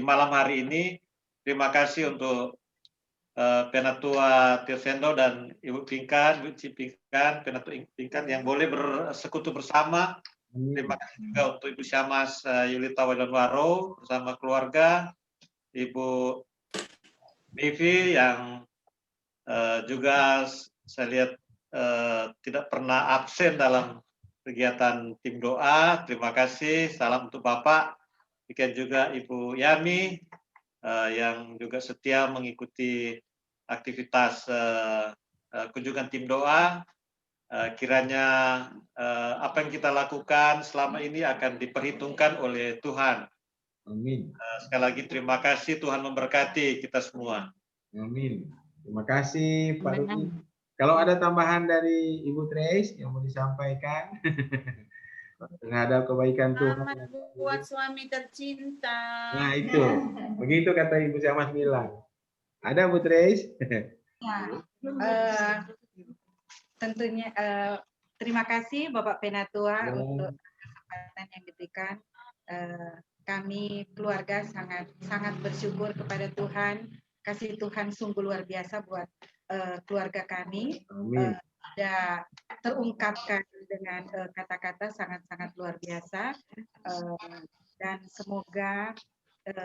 malam hari ini. Terima kasih untuk Penatua Tirsendo dan Ibu Pinkan, Ibu Cipinkan, Penatua Pinkan yang boleh bersekutu bersama. Terima kasih juga untuk Ibu Syamas Yulita Wadanwaro bersama keluarga, Ibu Mivi yang juga saya lihat tidak pernah absen dalam kegiatan tim doa. Terima kasih. Salam untuk Bapak. Demikian juga Ibu Yami yang juga setia mengikuti aktivitas kunjungan tim doa. Kiranya apa yang kita lakukan selama ini akan diperhitungkan oleh Tuhan. Amin. Sekali lagi terima kasih, Tuhan memberkati kita semua. Amin. Terima kasih Pak Rudi. Kalau ada tambahan dari Ibu Trace yang mau disampaikan terhadap kebaikan Tuhan. Selamat buat suami tercinta. Nah itu, begitu kata Ibu Syamas bilang. Ada Bu Trace? Ya, tentunya terima kasih Bapak Penatua untuk kesempatan yang diberikan. Kami keluarga sangat bersyukur kepada Tuhan. Kasih Tuhan sungguh luar biasa buat keluarga kami. Sudah terungkapkan dengan kata-kata sangat-sangat luar biasa. Dan semoga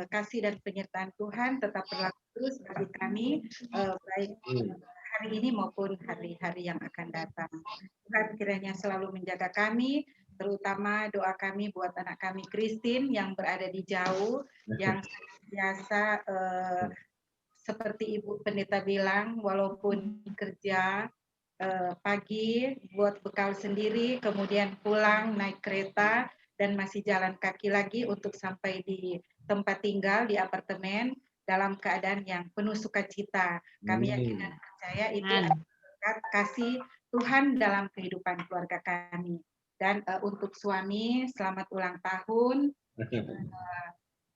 kasih dan penyertaan Tuhan tetap berlaku terus bagi kami, baik hari ini maupun hari-hari yang akan datang. Tuhan kiranya selalu menjaga kami, terutama doa kami buat anak kami Christine yang berada di jauh, yang biasa seperti Ibu Pendeta bilang, walaupun kerja pagi buat bekal sendiri, kemudian pulang naik kereta dan masih jalan kaki lagi untuk sampai di tempat tinggal di apartemen dalam keadaan yang penuh sukacita. Kami yakin dan percaya itu adalah kasih Tuhan dalam kehidupan keluarga kami. Dan untuk suami, selamat ulang tahun.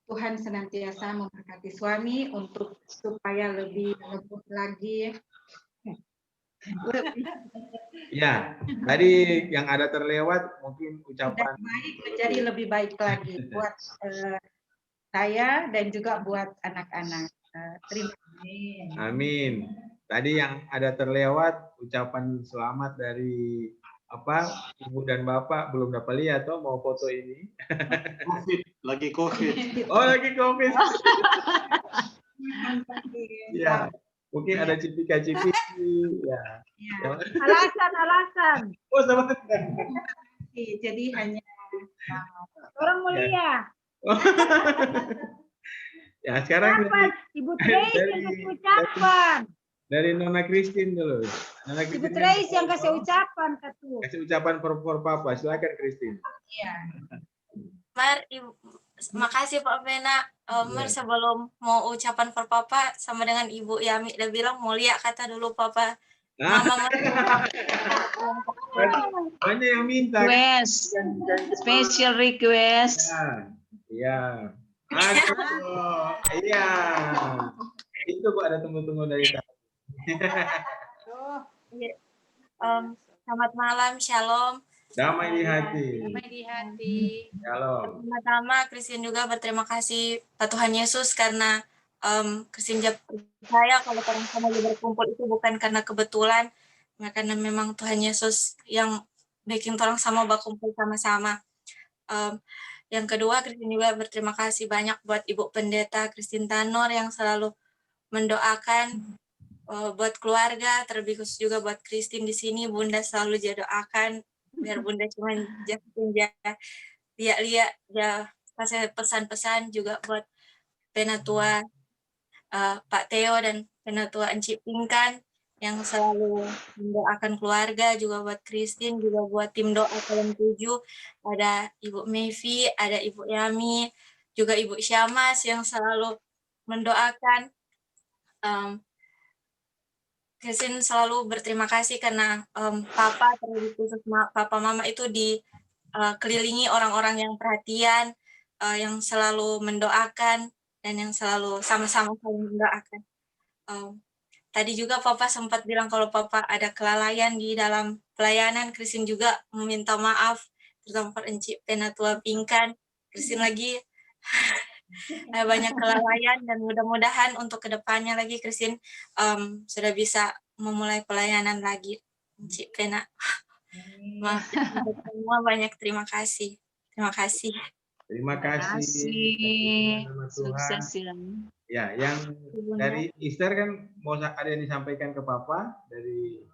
Tuhan senantiasa memberkati suami untuk supaya lebih lembut lagi. Ya, tadi yang ada terlewat mungkin ucapan baik menjadi lebih baik lagi buat saya dan juga buat anak-anak. Terima kasih. Amin. Tadi yang ada terlewat ucapan selamat dari Ibu dan Bapak belum dapat lihat toh mau foto ini. Lagi COVID. Oh, lagi COVID. Ya. Mungkin ada cipika-cipiki, ya. Alasan. Oh, sama. Jadi hanya Orang mulia. Ya, sekarang Ibu Trace yang kasih ucapan. Dari Nona Christine dulu. Ibu Trace yang kasih ucapan, Katu. Kasih ucapan for Papa. Silakan Christine. Iya. Makasih Pak Pena. Sebelum mau ucapan for Papa sama dengan Ibu Yami udah bilang mau lihat kata dulu Papa. Mama banyak yang minta. Request. Special request. Iya. Aduh. Iya. Itu kok ada tunggu-tunggu dari tadi. Selamat malam, Shalom. Damai di hati. Damai di hati. Shalom. Pertama, Christine juga berterima kasih Pak Tuhan Yesus karena Christine percaya kalau orang sama berkumpul itu bukan karena kebetulan, karena memang Tuhan Yesus yang bikin orang sama berkumpul sama-sama. Yang kedua, Christine juga berterima kasih banyak buat Ibu Pendeta Christine Tanor yang selalu mendoakan buat keluarga, terlebih khusus juga buat Christine di sini. Bunda selalu doakan biar Bunda cuma lihat kasih pesan-pesan juga buat Penatua Pak Theo dan Penatua Encik Pinkan yang selalu mendoakan keluarga, juga buat Christine, juga buat tim doa Kolom 7, ada Ibu Mevi, ada Ibu Yami, juga Ibu Syamas yang selalu mendoakan. Christine selalu berterima kasih karena Papa, terlebih khusus Papa Mama itu dikelilingi orang-orang yang perhatian, yang selalu mendoakan dan yang selalu sama-sama saling mendoakan. tadi juga Papa sempat bilang kalau Papa ada kelalaian di dalam pelayanan. Christine juga meminta maaf, terutama Pak Encik Penatua Pingkan. Christine lagi banyak kelalaian, dan mudah-mudahan untuk kedepannya lagi Christine sudah bisa memulai pelayanan lagi. Encik Pena. Maaf, semua banyak terima kasih. Terima kasih. Terima kasih. Sukses ya. Yang dari Easter kan mau ada yang disampaikan ke Papa dari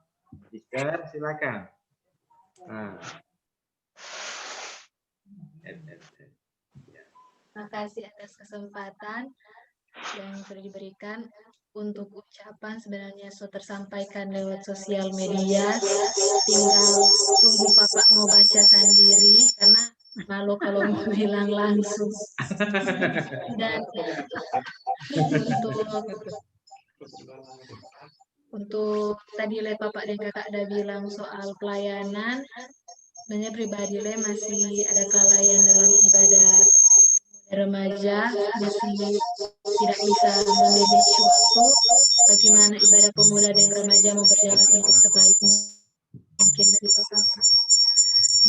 Easter, silakan. Nah. Terima kasih atas kesempatan yang sudah diberikan. Untuk ucapan sebenarnya sudah tersampaikan lewat sosial media, tinggal tunggu Bapak mau baca sendiri karena malu kalau mau bilang langsung. Dan untuk tadi Bapak dan Kakak ada bilang soal pelayanan, sebenarnya pribadi masih ada kelalaian dalam ibadah remaja, masih tidak bisa memanage waktu bagaimana ibadah pemuda dan remaja mau berjalan dengan sebaik mungkin dari Bapak.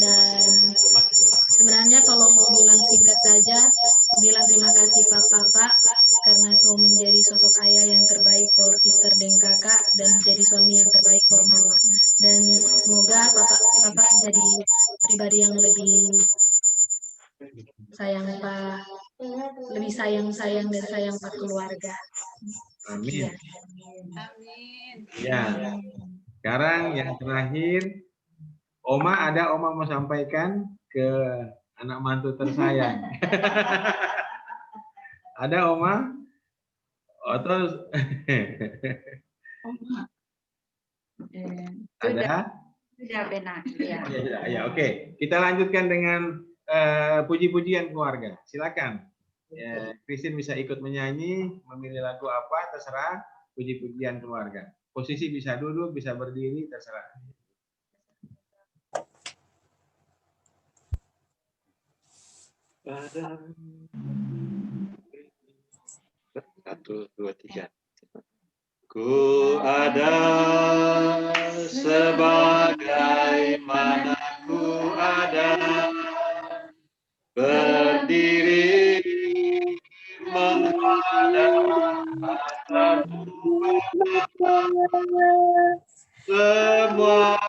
Dan sebenarnya kalau mau bilang singkat saja, bilang terima kasih Pak karena so menjadi sosok ayah yang terbaik for Easter dan Kakak, dan menjadi suami yang terbaik for Mama. Dan semoga Bapak jadi pribadi yang lebih sayang Pak, lebih sayang dan sayang Pak keluarga. Amin. Ya. Amin. Ya. Sekarang yang terakhir, Oma mau sampaikan ke anak mantu tersayang. Ada Oma? Terus ada? Sudah benar. Ya, oke. Kita lanjutkan dengan puji-pujian keluarga. Silakan. Christine bisa ikut menyanyi, memilih lagu apa, terserah. Puji-pujian keluarga. Posisi bisa duduk, bisa berdiri, terserah. Satu, dua, tiga. Ku ada sebagaimana ku ada, berdiri menghadap semua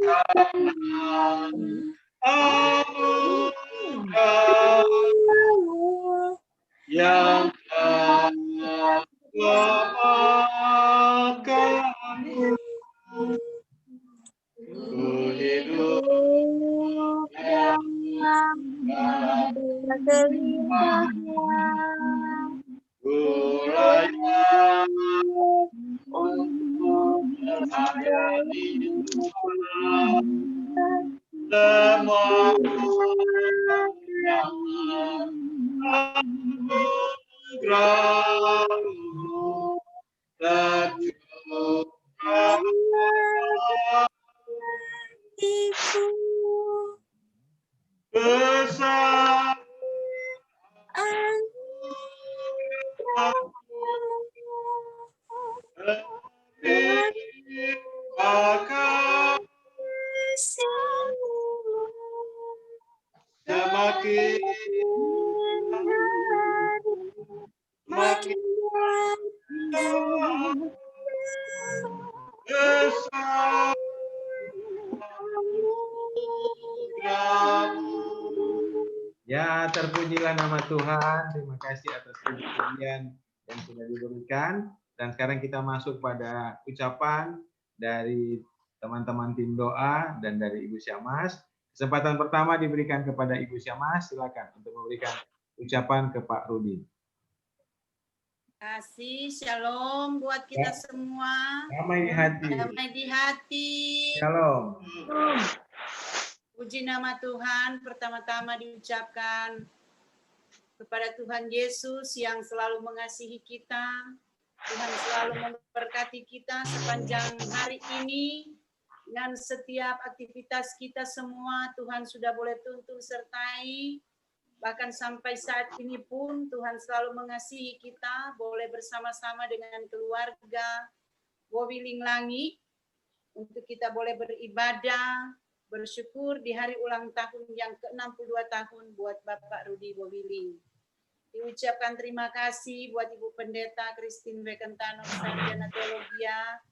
karena anugerah yang telah selamatkanku. Ku hidup yang ku layak untuk melayani Tuhan. Semua yang anugerah-Mu tercurah besar semakin besar Ya, terpujilah nama Tuhan. Terima kasih atas puji-pujian yang sudah diberikan. Dan sekarang kita masuk pada ucapan dari teman-teman tim doa dan dari Ibu Syammas. Kesempatan pertama diberikan kepada Ibu Syammas. Silakan untuk memberikan ucapan ke Pak Rudi. Kasih shalom buat kita semua. Damai di hati. Damai di hati. Shalom. Puji nama Tuhan, pertama-tama diucapkan kepada Tuhan Yesus yang selalu mengasihi kita. Tuhan selalu memberkati kita sepanjang hari ini. Dan setiap aktivitas kita semua, Tuhan sudah boleh tuntun sertai. Bahkan sampai saat ini pun Tuhan selalu mengasihi kita, boleh bersama-sama dengan keluarga Wowiling Langi, untuk kita boleh beribadah, bersyukur di hari ulang tahun yang ke-62 tahun buat Bapak Rudi Wowiling. Diucapkan terima kasih buat Ibu Pendeta Christine Bekentano, Sarjana Teologia,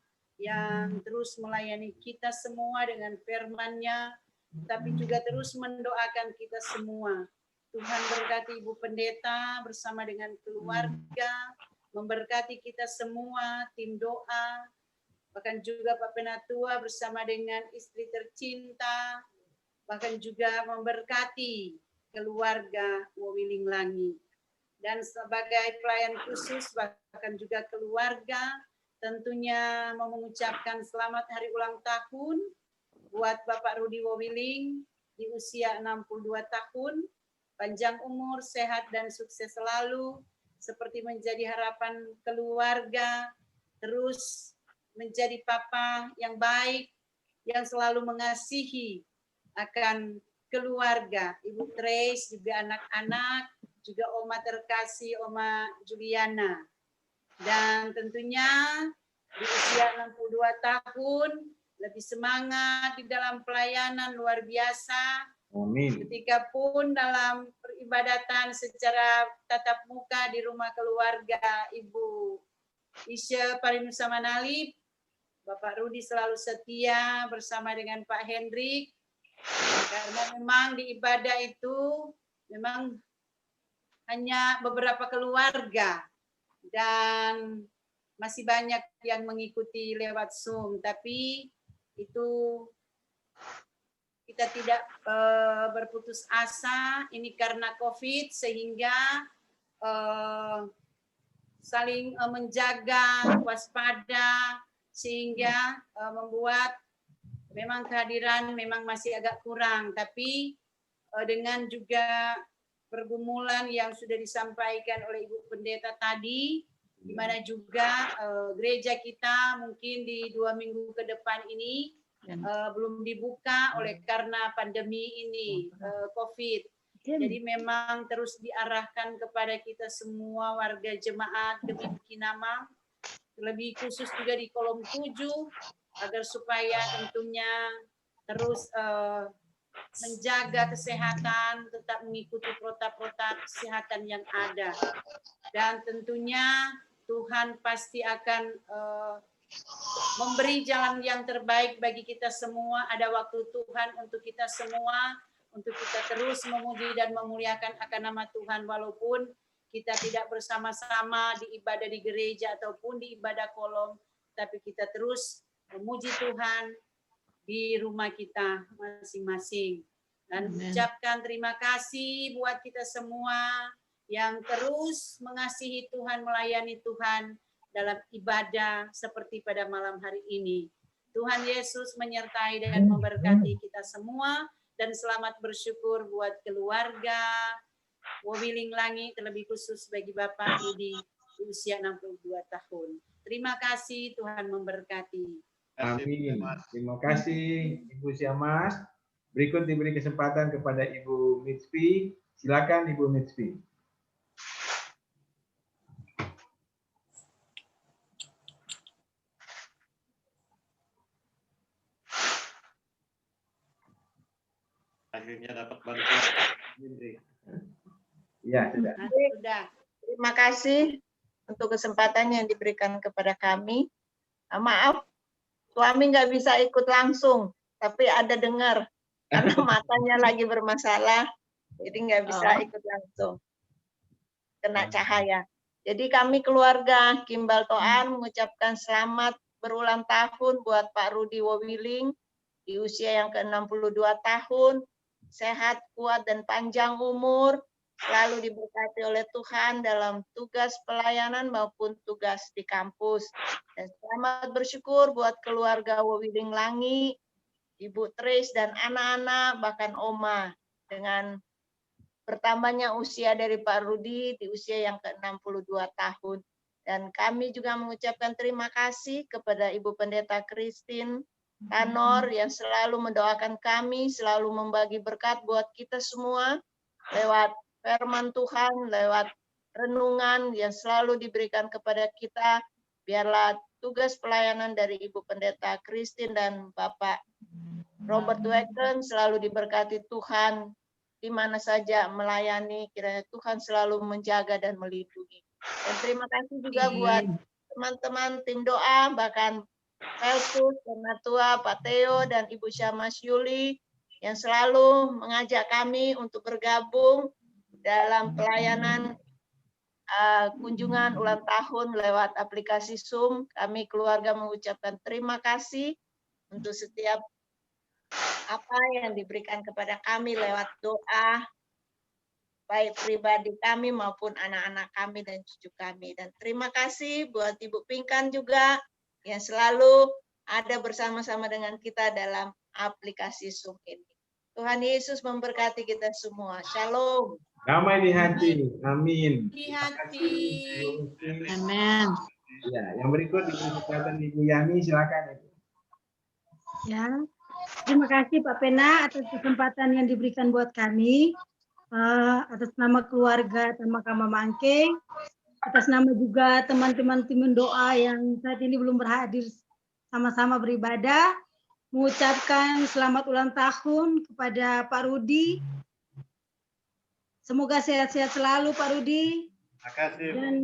yang terus melayani kita semua dengan firman-Nya, tapi juga terus mendoakan kita semua. Tuhan berkati Ibu Pendeta bersama dengan keluarga, memberkati kita semua, tim doa, bahkan juga Pak Penatua bersama dengan istri tercinta, bahkan juga memberkati keluarga Wowiling Langi. Dan sebagai pelayan khusus, bahkan juga keluarga, tentunya mau mengucapkan selamat hari ulang tahun buat Bapak Rudi Wowiling di usia 62 tahun, panjang umur, sehat, dan sukses selalu, seperti menjadi harapan keluarga, terus menjadi papa yang baik, yang selalu mengasihi akan keluarga, Ibu Trace, juga anak-anak, juga Oma terkasih, Oma Juliana. Dan tentunya di usia 62 tahun, lebih semangat di dalam pelayanan luar biasa. Amin. Ketika pun dalam peribadatan secara tatap muka di rumah keluarga Ibu Isya Parinusa Manalip, Bapak Rudi selalu setia bersama dengan Pak Hendrik, karena memang di ibadah itu memang hanya beberapa keluarga dan masih banyak yang mengikuti lewat Zoom, tapi itu kita tidak berputus asa. Ini karena COVID, sehingga saling menjaga, waspada, sehingga membuat memang kehadiran memang masih agak kurang, tapi dengan juga pergumulan yang sudah disampaikan oleh Ibu Pendeta tadi, di mana juga gereja kita mungkin di 2 minggu ke depan ini belum dibuka oleh karena pandemi ini, COVID. Jadi memang terus diarahkan kepada kita semua warga jemaat Gebim Kinamang, lebih khusus juga di kolom 7, agar supaya tentunya terus menjaga kesehatan, tetap mengikuti protokol kesehatan yang ada. Dan tentunya Tuhan pasti akan memberi jalan yang terbaik bagi kita semua. Ada waktu Tuhan untuk kita semua, untuk kita terus memuji dan memuliakan akan nama Tuhan, walaupun kita tidak bersama-sama di ibadah di gereja ataupun di ibadah kolom, tapi kita terus memuji Tuhan di rumah kita masing-masing. Dan ucapkan terima kasih buat kita semua yang terus mengasihi Tuhan, melayani Tuhan dalam ibadah seperti pada malam hari ini. Tuhan Yesus menyertai dan memberkati kita semua, dan selamat bersyukur buat keluarga Wowiling Langi, terlebih khusus bagi Bapak Rudi di usia 62 tahun. Terima kasih, Tuhan memberkati. Amin. Terima kasih Ibu Siamas. Berikut diberi kesempatan kepada Ibu Mitspi. Silakan Ibu Mitspi. Akhirnya dapat bantuan. Ya, sudah. Sudah. Terima kasih untuk kesempatan yang diberikan kepada kami. Maaf, suami nggak bisa ikut langsung, tapi ada dengar karena matanya lagi bermasalah, jadi nggak bisa ikut langsung, kena cahaya. Jadi kami keluarga Kimbal Toan mengucapkan selamat berulang tahun buat Pak Rudi Wowiling di usia yang ke-62 tahun, sehat, kuat, dan panjang umur, selalu diberkati oleh Tuhan dalam tugas pelayanan maupun tugas di kampus. Dan selamat bersyukur buat keluarga Wowiling Langi, Ibu Trace dan anak-anak, bahkan Oma, dengan bertambahnya usia dari Pak Rudi di usia yang ke-62 tahun. Dan kami juga mengucapkan terima kasih kepada Ibu Pendeta Christine Tanor yang selalu mendoakan kami, selalu membagi berkat buat kita semua lewat firman Tuhan, lewat renungan yang selalu diberikan kepada kita. Biarlah tugas pelayanan dari Ibu Pendeta Christine dan Bapak Robert Wacken selalu diberkati Tuhan di mana saja melayani. Kiranya Tuhan selalu menjaga dan melindungi. Dan terima kasih juga buat teman-teman tim doa, bahkan Peltus, Penatua, Pak Theo, dan Ibu Syamas Yuli yang selalu mengajak kami untuk bergabung dalam pelayanan kunjungan ulang tahun lewat aplikasi Zoom. Kami keluarga mengucapkan terima kasih untuk setiap apa yang diberikan kepada kami lewat doa, baik pribadi kami maupun anak-anak kami dan cucu kami. Dan terima kasih buat Ibu Pinkan juga yang selalu ada bersama-sama dengan kita dalam aplikasi Zoom ini. Tuhan Yesus memberkati kita semua. Shalom. Damai di hati. Amin. Di hati. Amin. Ya, yang berikut diberi kesempatan Ibu Yani, silakan. Ya, terima kasih Pak Pena atas kesempatan yang diberikan buat kami, atas nama keluarga Tamakama Mangke, atas nama juga teman-teman tim doa yang saat ini belum berhadir sama-sama beribadah, mengucapkan selamat ulang tahun kepada Pak Rudi. Semoga sehat-sehat selalu Pak Rudi. Terima kasih. Dan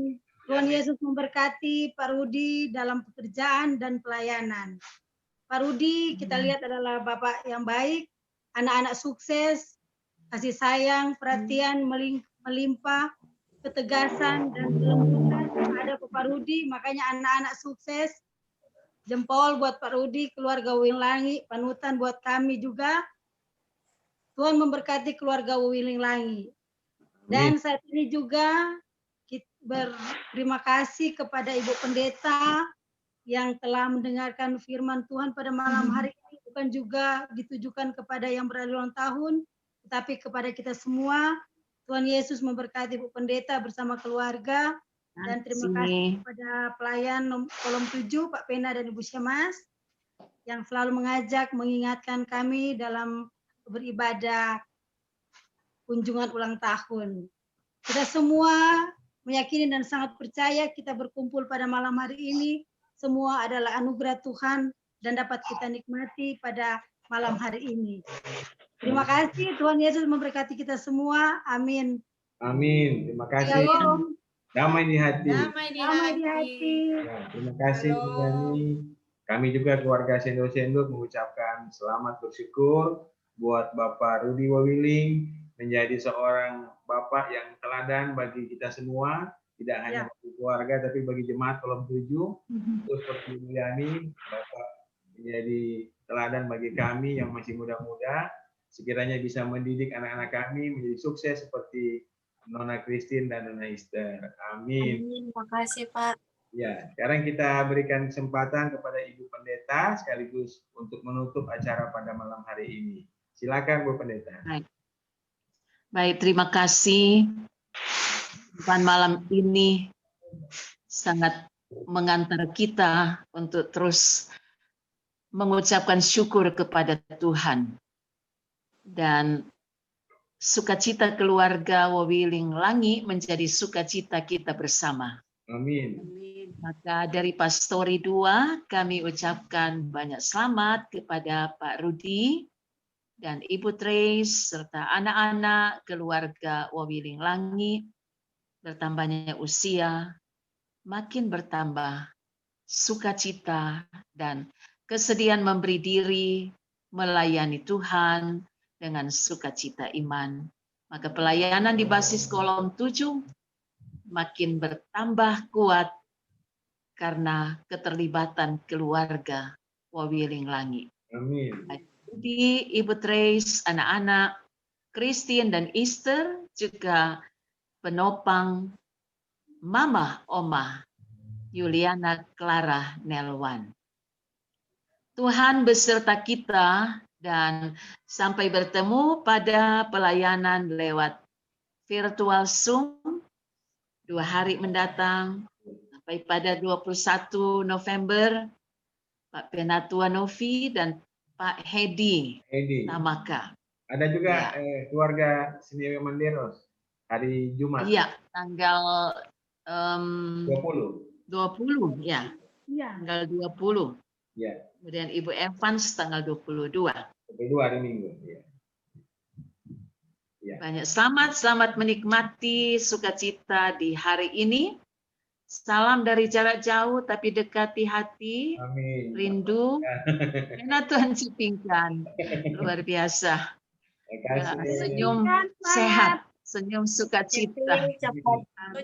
Tuhan Yesus memberkati Pak Rudi dalam pekerjaan dan pelayanan. Pak Rudi kita lihat adalah Bapak yang baik, anak-anak sukses, kasih sayang, perhatian melimpah, ketegasan dan kelembutan ada Pak Rudi, makanya anak-anak sukses. Jempol buat Pak Rudi, keluarga Wiling panutan buat kami juga. Tuhan memberkati keluarga Wiling. Dan saat ini juga kita berterima kasih kepada Ibu Pendeta yang telah mendengarkan firman Tuhan pada malam hari ini, bukan juga ditujukan kepada yang berada ulang tahun, tetapi kepada kita semua. Tuhan Yesus memberkati Ibu Pendeta bersama keluarga. Dan terima kasih kepada pelayan kolom 7, Pak Pena dan Ibu Syamas, yang selalu mengajak, mengingatkan kami dalam beribadah kunjungan ulang tahun. Kita semua meyakini dan sangat percaya kita berkumpul pada malam hari ini, semua adalah anugerah Tuhan dan dapat kita nikmati pada malam hari ini. Terima kasih, Tuhan Yesus memberkati kita semua. Amin. Amin. Terima kasih. Shalom. Damai di hati. Damai di Damai di hati. hati. Ya, terima kasih Bu Yani. Kami juga keluarga Sendok-Sendok mengucapkan selamat bersyukur buat Bapak Rudi Wawiling menjadi seorang Bapak yang teladan bagi kita semua, tidak hanya bagi keluarga tapi bagi jemaat kolom 7. Terus seperti Bu Yani, Bapak menjadi teladan bagi kami yang masih muda-muda, sekiranya bisa mendidik anak-anak kami menjadi sukses seperti Nona Christine dan Nona Esther. Amin. Terima kasih Pak. Ya, sekarang kita berikan kesempatan kepada Ibu Pendeta sekaligus untuk menutup acara pada malam hari ini. Silakan Bu Pendeta. Baik, terima kasih. Tuhan malam ini sangat mengantar kita untuk terus mengucapkan syukur kepada Tuhan. Dan sukacita keluarga Wawiling Langi menjadi sukacita kita bersama. Amin. Maka dari Pastori 2 kami ucapkan banyak selamat kepada Pak Rudi dan Ibu Trace serta anak-anak keluarga Wawiling Langi. Bertambahnya usia, makin bertambah sukacita dan kesediaan memberi diri melayani Tuhan dengan sukacita iman. Maka pelayanan di basis kolom 7 makin bertambah kuat karena keterlibatan keluarga Wawiling Langi. Amin. Di Ibu Trace, anak-anak, Christine dan Esther, juga penopang Mama Oma Yuliana Clara Nelwan. Tuhan beserta kita dan sampai bertemu pada pelayanan lewat virtual Zoom 2 hari mendatang sampai pada 21 November Pak Penatua Novi dan Pak Hedi Tamaka. Ada juga keluarga Senior Manderos. hari Jumat. Iya, tanggal 20. 20 ya. Iya. Tanggal 20. Ya. Kemudian Ibu Evans tanggal 22. 22 hari Minggu. Ya. Ya. Banyak selamat menikmati sukacita di hari ini. Salam dari jarak jauh tapi dekati hati. Amin. Rindu. Karena Tuhan cipingkan. Luar biasa. Ya, senyum sehat, senyum sukacita.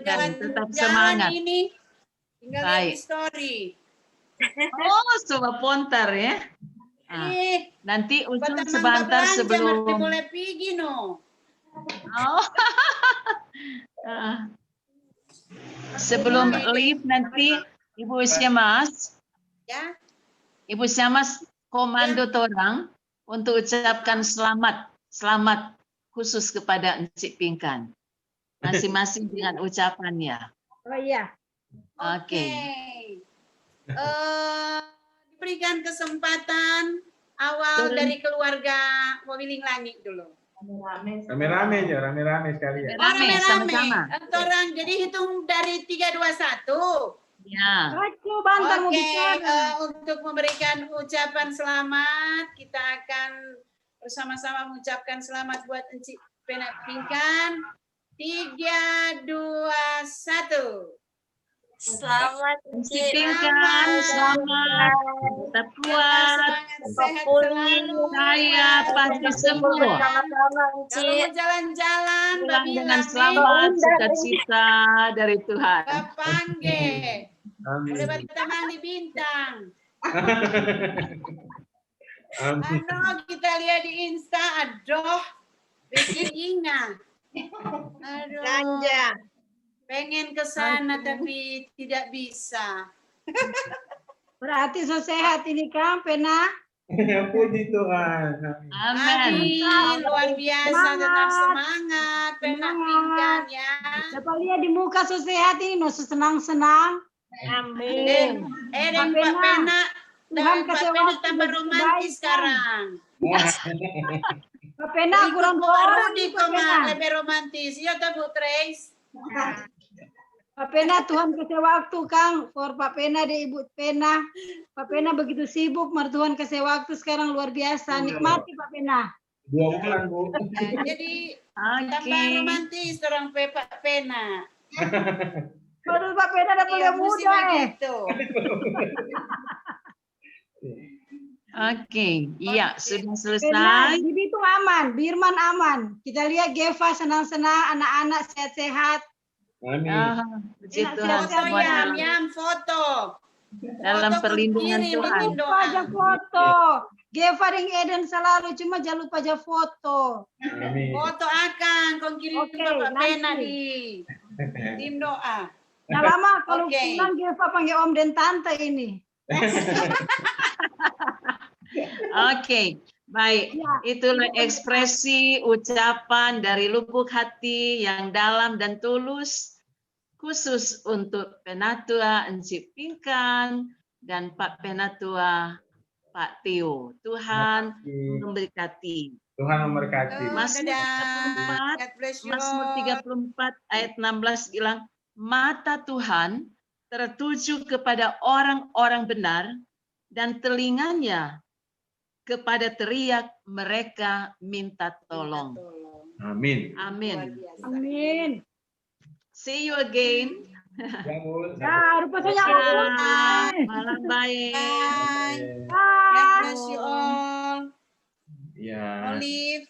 Dan tetap semangat. Ini tinggal lihat di story. Oh, coba pontar ya. Nah, nanti ujung sebentar sebelum boleh pergi no. Oh. Sebelum leave nanti Ibu Syamas. Ya. Ibu Syamas komando torang untuk ucapkan selamat khusus kepada Encik Pinkan. Masing-masing dengan ucapannya. Oh iya. Oke. Diberikan kesempatan awal dari keluarga Wawiling Langit dulu. Rame-rame aja, rame-rame sekalian. Rame, sama-sama. Orang jadi hitung dari 3, 2, 1. Ya. Oke, untuk memberikan ucapan selamat, kita akan bersama-sama mengucapkan selamat buat Encik Penak Pinkan. 3, 2, 1. Selamat Encik Pinkan, selamat. Tetap kuat. Saya pasti semua. Kalau jalan-jalan, pulang dengan selamat, sukacita dari Tuhan. Bapangge. Udah berteman di bintang. Aduh, kita lihat di Insta, aduh, bikin ingat. Aduh. Ganja. Pengen ke sana tapi tidak bisa. Berarti so sehat ini Kang Pena. Puji Tuhan. Amin. Luar biasa, tetap semangat. Pena Pinkan ya. Dapat lihat di muka so sehat ini, no senang-senang. Amin. Dan Pak Pena, dan Pak Pena tambah romantis sekarang. Pak Pena kurang doa. Rudi koma lebih romantis. Iya toh Bu Trace. Pak Pena, Tuhan kasih waktu Kang for Pak Pena dan Ibu Pena. Pak Pena begitu sibuk, Tuhan kasih waktu sekarang luar biasa. Nikmati Pak Pena. 2 bulan Bu. Jadi tambah romantis orang Pak Pena. Baru Pak Pena dapat yang muda Oke, iya sudah Pena, selesai. Bibi itu aman, Birman aman. Kita lihat Geva senang-senang, anak-anak sehat-sehat. Amin. Puji Tuhan, Foto semua Yam, foto. dalam perlindungan Tuhan. Lupa aja foto. Geva dan Eden selalu, cuma jangan lupa aja foto. Amin. Foto akan kau kirim Bapak Pena di tim doa. Nah lama kalau pulang Geva panggil Om dan Tante ini. Oke, baik. Itulah ekspresi ucapan dari lubuk hati yang dalam dan tulus, khusus untuk Penatua Encik Pinkan dan Pak Penatua Pak Tio. Tuhan memberkati. Tuhan memberkati. Mazmur 34 ayat 16 bilang, mata Tuhan tertuju kepada orang-orang benar dan telinganya kepada teriak mereka minta tolong. Amin. Amin. Amin. See you again. Ya, rupanya Malam baik. Bye. God bless you all. Ya. Olive.